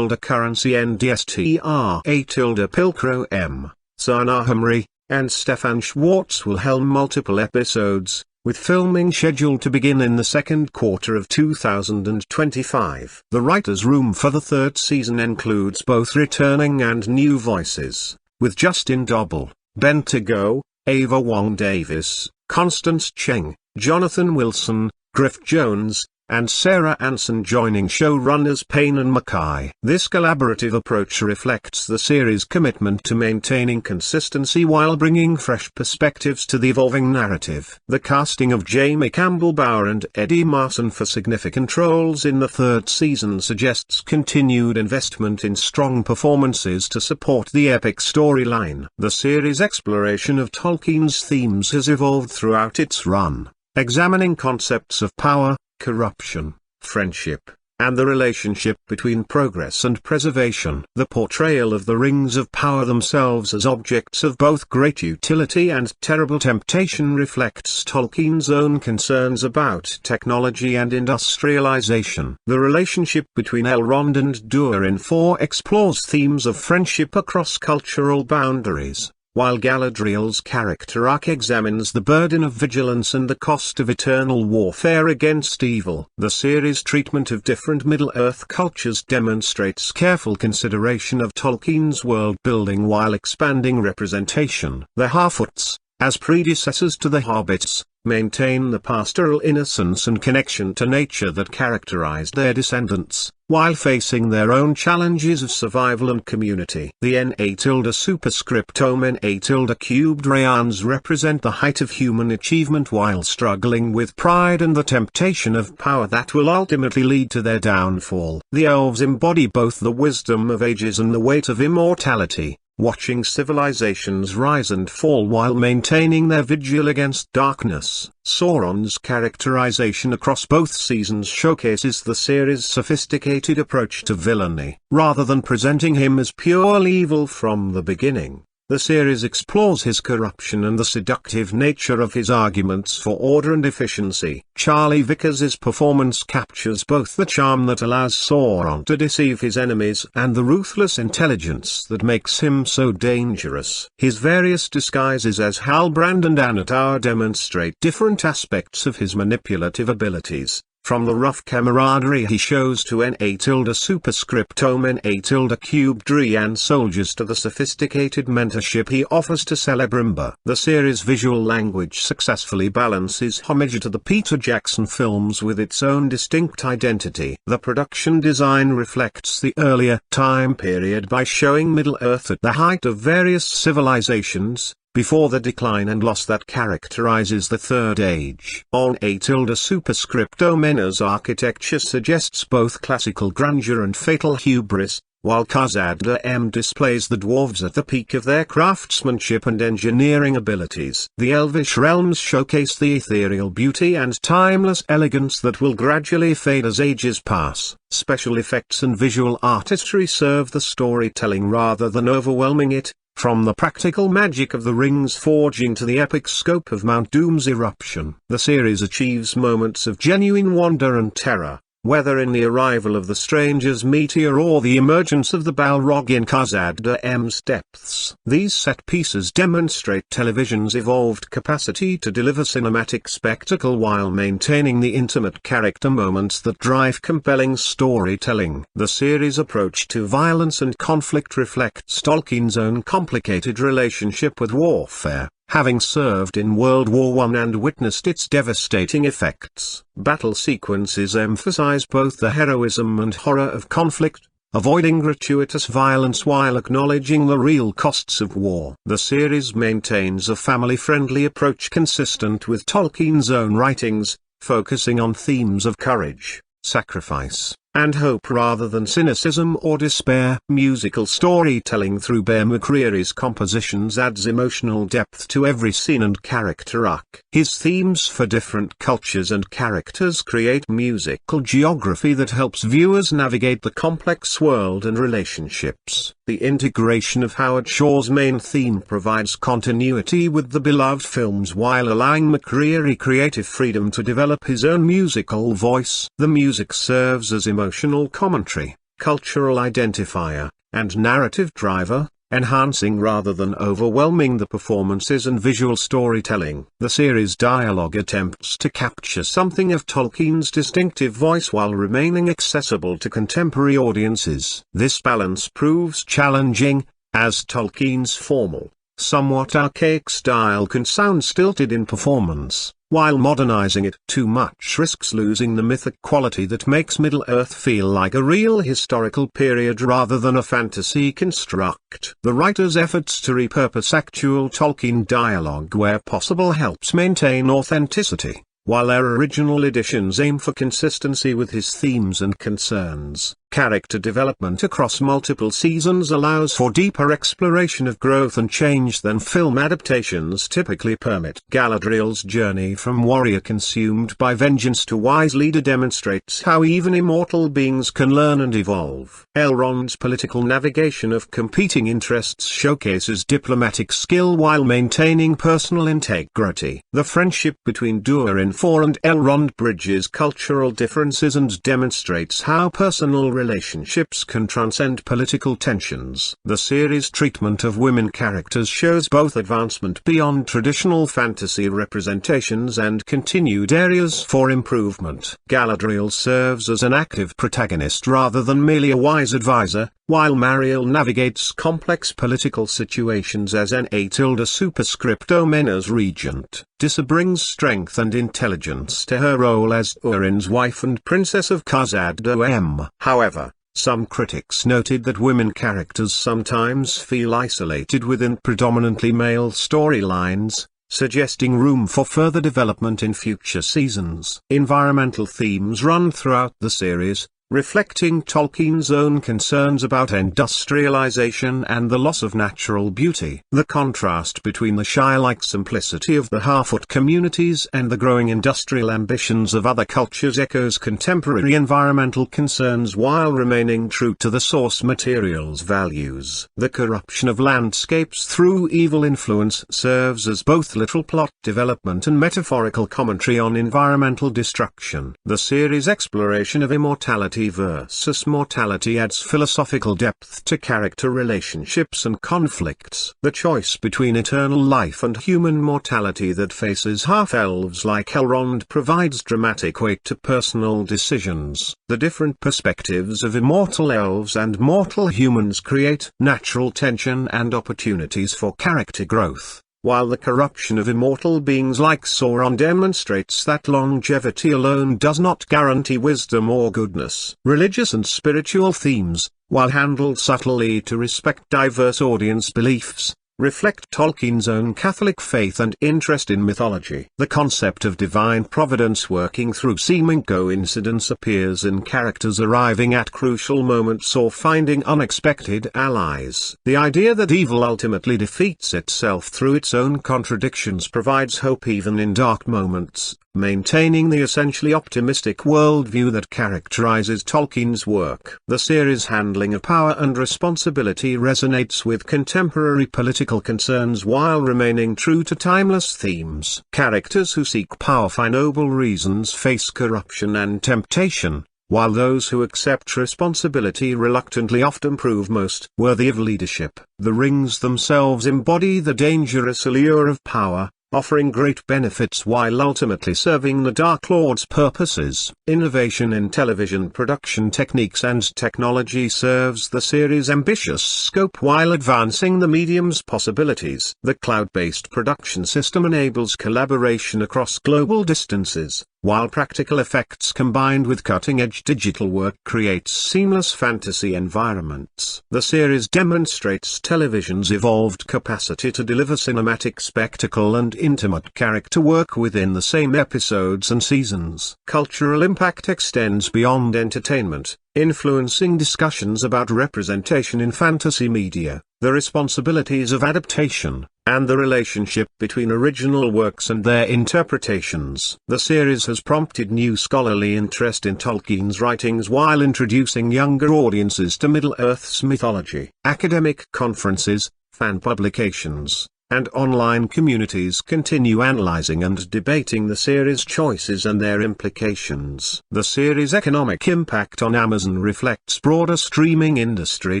Currency NDSTR Pilcrow M. Sana Hamri, and Stefan Schwartz will helm multiple episodes, with filming scheduled to begin in the second quarter of 2025. The writer's room for the third season includes both returning and new voices, with Justin Dobell, Bentigo, Ava Wong Davis, Constance Cheng, Jonathan Wilson, Griff Jones, and Sarah Anson joining showrunners Payne and Mackay. This collaborative approach reflects the series' commitment to maintaining consistency while bringing fresh perspectives to the evolving narrative. The casting of Jamie Campbell-Bower and Eddie Marsan for significant roles in the third season suggests continued investment in strong performances to support the epic storyline. The series' exploration of Tolkien's themes has evolved throughout its run, examining concepts of power, corruption, friendship, and the relationship between progress and preservation. The portrayal of the Rings of Power themselves as objects of both great utility and terrible temptation reflects Tolkien's own concerns about technology and industrialization. The relationship between Elrond and Durin IV explores themes of friendship across cultural boundaries, while Galadriel's character arc examines the burden of vigilance and the cost of eternal warfare against evil. The series' treatment of different Middle-earth cultures demonstrates careful consideration of Tolkien's world-building while expanding representation. The Harfoots, as predecessors to the Hobbits, maintain the pastoral innocence and connection to nature that characterized their descendants, while facing their own challenges of survival and community. The Na superscriptome Na cubed Rayans represent the height of human achievement while struggling with pride and the temptation of power that will ultimately lead to their downfall. The elves embody both the wisdom of ages and the weight of immortality, watching civilizations rise and fall while maintaining their vigil against darkness. Sauron's characterization across both seasons showcases the series' sophisticated approach to villainy. Rather than presenting him as purely evil from the beginning, the series explores his corruption and the seductive nature of his arguments for order and efficiency. Charlie Vickers' performance captures both the charm that allows Sauron to deceive his enemies and the ruthless intelligence that makes him so dangerous. His various disguises as Halbrand and Annatar demonstrate different aspects of his manipulative abilities, from the rough camaraderie he shows to Na superscriptome Na cubed Rian soldiers to the sophisticated mentorship he offers to Celebrimbor. The series' visual language successfully balances homage to the Peter Jackson films with its own distinct identity. The production design reflects the earlier time period by showing Middle-earth at the height of various civilizations, before the decline and loss that characterizes the Third Age. On Na superscriptomena's architecture suggests both classical grandeur and fatal hubris, while Khazad-dûm displays the dwarves at the peak of their craftsmanship and engineering abilities. The Elvish realms showcase the ethereal beauty and timeless elegance that will gradually fade as ages pass. Special effects and visual artistry serve the storytelling rather than overwhelming it, from the practical magic of the rings forging to the epic scope of Mount Doom's eruption. The series achieves moments of genuine wonder and terror, whether in the arrival of the stranger's meteor or the emergence of the Balrog in Khazad-dûm's depths. These set pieces demonstrate television's evolved capacity to deliver cinematic spectacle while maintaining the intimate character moments that drive compelling storytelling. The series' approach to violence and conflict reflects Tolkien's own complicated relationship with warfare, having served in World War I and witnessed its devastating effects. Battle sequences emphasize both the heroism and horror of conflict, avoiding gratuitous violence while acknowledging the real costs of war. The series maintains a family-friendly approach consistent with Tolkien's own writings, focusing on themes of courage, sacrifice, and hope rather than cynicism or despair. Musical storytelling through Bear McCreary's compositions adds emotional depth to every scene and character arc. His themes for different cultures and characters create musical geography that helps viewers navigate the complex world and relationships. The integration of Howard Shore's main theme provides continuity with the beloved films while allowing McCreary creative freedom to develop his own musical voice. The music serves as emotional commentary, cultural identifier, and narrative driver, enhancing rather than overwhelming the performances and visual storytelling. The series' dialogue attempts to capture something of Tolkien's distinctive voice while remaining accessible to contemporary audiences. This balance proves challenging, as Tolkien's formal, somewhat archaic style can sound stilted in performance, while modernizing it too much risks losing the mythic quality that makes Middle-earth feel like a real historical period rather than a fantasy construct. The writer's efforts to repurpose actual Tolkien dialogue where possible helps maintain authenticity, while their original editions aim for consistency with his themes and concerns. Character development across multiple seasons allows for deeper exploration of growth and change than film adaptations typically permit. Galadriel's journey from warrior consumed by vengeance to wise leader demonstrates how even immortal beings can learn and evolve. Elrond's political navigation of competing interests showcases diplomatic skill while maintaining personal integrity. The friendship between Durin IV and Elrond bridges cultural differences and demonstrates how personal relationships can transcend political tensions. The series' treatment of women characters shows both advancement beyond traditional fantasy representations and continued areas for improvement. Galadriel serves as an active protagonist rather than merely a wise advisor, while Mariel navigates complex political situations as an Atilda superscripto Mena's regent. Dissa brings strength and intelligence to her role as Urin's wife and Princess of Khazad-dûm. However, some critics noted that women characters sometimes feel isolated within predominantly male storylines, suggesting room for further development in future seasons. Environmental themes run throughout the series, reflecting Tolkien's own concerns about industrialization and the loss of natural beauty. The contrast between the Shire-like simplicity of the Harfoot communities and the growing industrial ambitions of other cultures echoes contemporary environmental concerns while remaining true to the source material's values. The corruption of landscapes through evil influence serves as both literal plot development and metaphorical commentary on environmental destruction. The series' exploration of immortality versus mortality adds philosophical depth to character relationships and conflicts. The choice between eternal life and human mortality that faces half-elves like Elrond provides dramatic weight to personal decisions. The different perspectives of immortal elves and mortal humans create natural tension and opportunities for character growth, while the corruption of immortal beings like Sauron demonstrates that longevity alone does not guarantee wisdom or goodness. Religious and spiritual themes, while handled subtly to respect diverse audience beliefs, reflect Tolkien's own Catholic faith and interest in mythology. The concept of divine providence working through seeming coincidence appears in characters arriving at crucial moments or finding unexpected allies. The idea that evil ultimately defeats itself through its own contradictions provides hope even in dark moments, maintaining the essentially optimistic worldview that characterizes Tolkien's work. The series' handling of power and responsibility resonates with contemporary political concerns while remaining true to timeless themes. Characters who seek power for noble reasons face corruption and temptation, while those who accept responsibility reluctantly often prove most worthy of leadership. The rings themselves embody the dangerous allure of power, offering great benefits while ultimately serving the Dark Lord's purposes. Innovation in television production techniques and technology serves the series' ambitious scope while advancing the medium's possibilities. The cloud-based production system enables collaboration across global distances, while practical effects combined with cutting-edge digital work creates seamless fantasy environments. The series demonstrates television's evolved capacity to deliver cinematic spectacle and intimate character work within the same episodes and seasons. Cultural impact extends beyond entertainment, influencing discussions about representation in fantasy media, the responsibilities of adaptation, and the relationship between original works and their interpretations. The series has prompted new scholarly interest in Tolkien's writings while introducing younger audiences to Middle-earth's mythology. Academic conferences, fan publications, and online communities continue analyzing and debating the series' choices and their implications. The series' economic impact on Amazon reflects broader streaming industry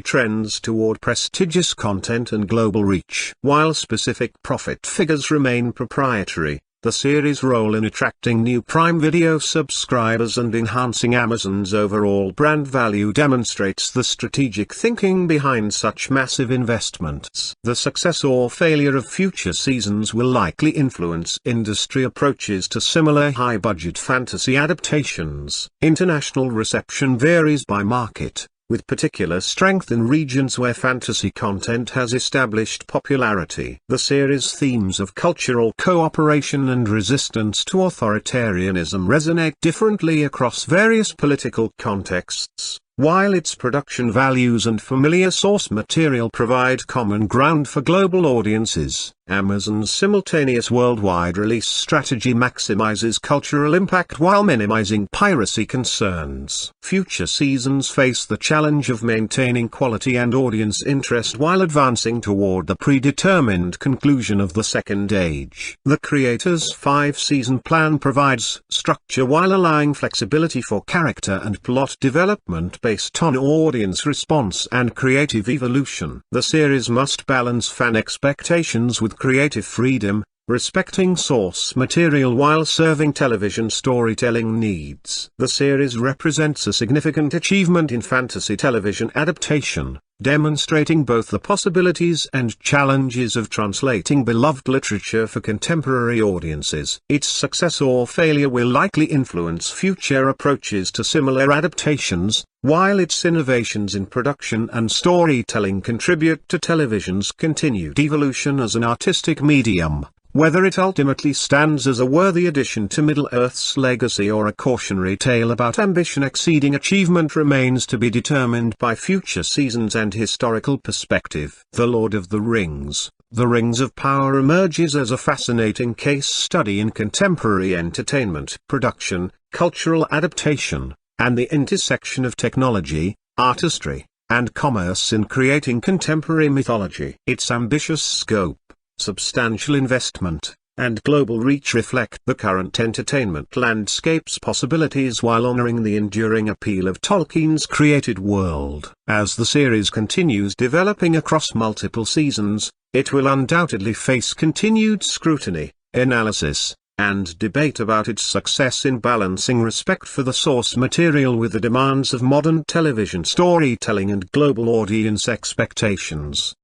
trends toward prestigious content and global reach. While specific profit figures remain proprietary, the series' role in attracting new Prime Video subscribers and enhancing Amazon's overall brand value demonstrates the strategic thinking behind such massive investments. The success or failure of future seasons will likely influence industry approaches to similar high-budget fantasy adaptations. International reception varies by market, with particular strength in regions where fantasy content has established popularity. The series' themes of cultural cooperation and resistance to authoritarianism resonate differently across various political contexts, while its production values and familiar source material provide common ground for global audiences. Amazon's simultaneous worldwide release strategy maximizes cultural impact while minimizing piracy concerns. Future seasons face the challenge of maintaining quality and audience interest while advancing toward the predetermined conclusion of the Second Age. The creator's 5-season plan provides structure while allowing flexibility for character and plot development based on audience response and creative evolution. The series must balance fan expectations with creative freedom, respecting source material while serving television storytelling needs. The series represents a significant achievement in fantasy television adaptation, demonstrating both the possibilities and challenges of translating beloved literature for contemporary audiences. Its success or failure will likely influence future approaches to similar adaptations, while its innovations in production and storytelling contribute to television's continued evolution as an artistic medium. Whether it ultimately stands as a worthy addition to Middle-earth's legacy or a cautionary tale about ambition exceeding achievement remains to be determined by future seasons and historical perspective. The Lord of the Rings, The Rings of Power emerges as a fascinating case study in contemporary entertainment, production, cultural adaptation, and the intersection of technology, artistry, and commerce in creating contemporary mythology. Its ambitious scope, substantial investment, and global reach reflect the current entertainment landscape's possibilities while honoring the enduring appeal of Tolkien's created world. As the series continues developing across multiple seasons, it will undoubtedly face continued scrutiny, analysis, and debate about its success in balancing respect for the source material with the demands of modern television storytelling and global audience expectations.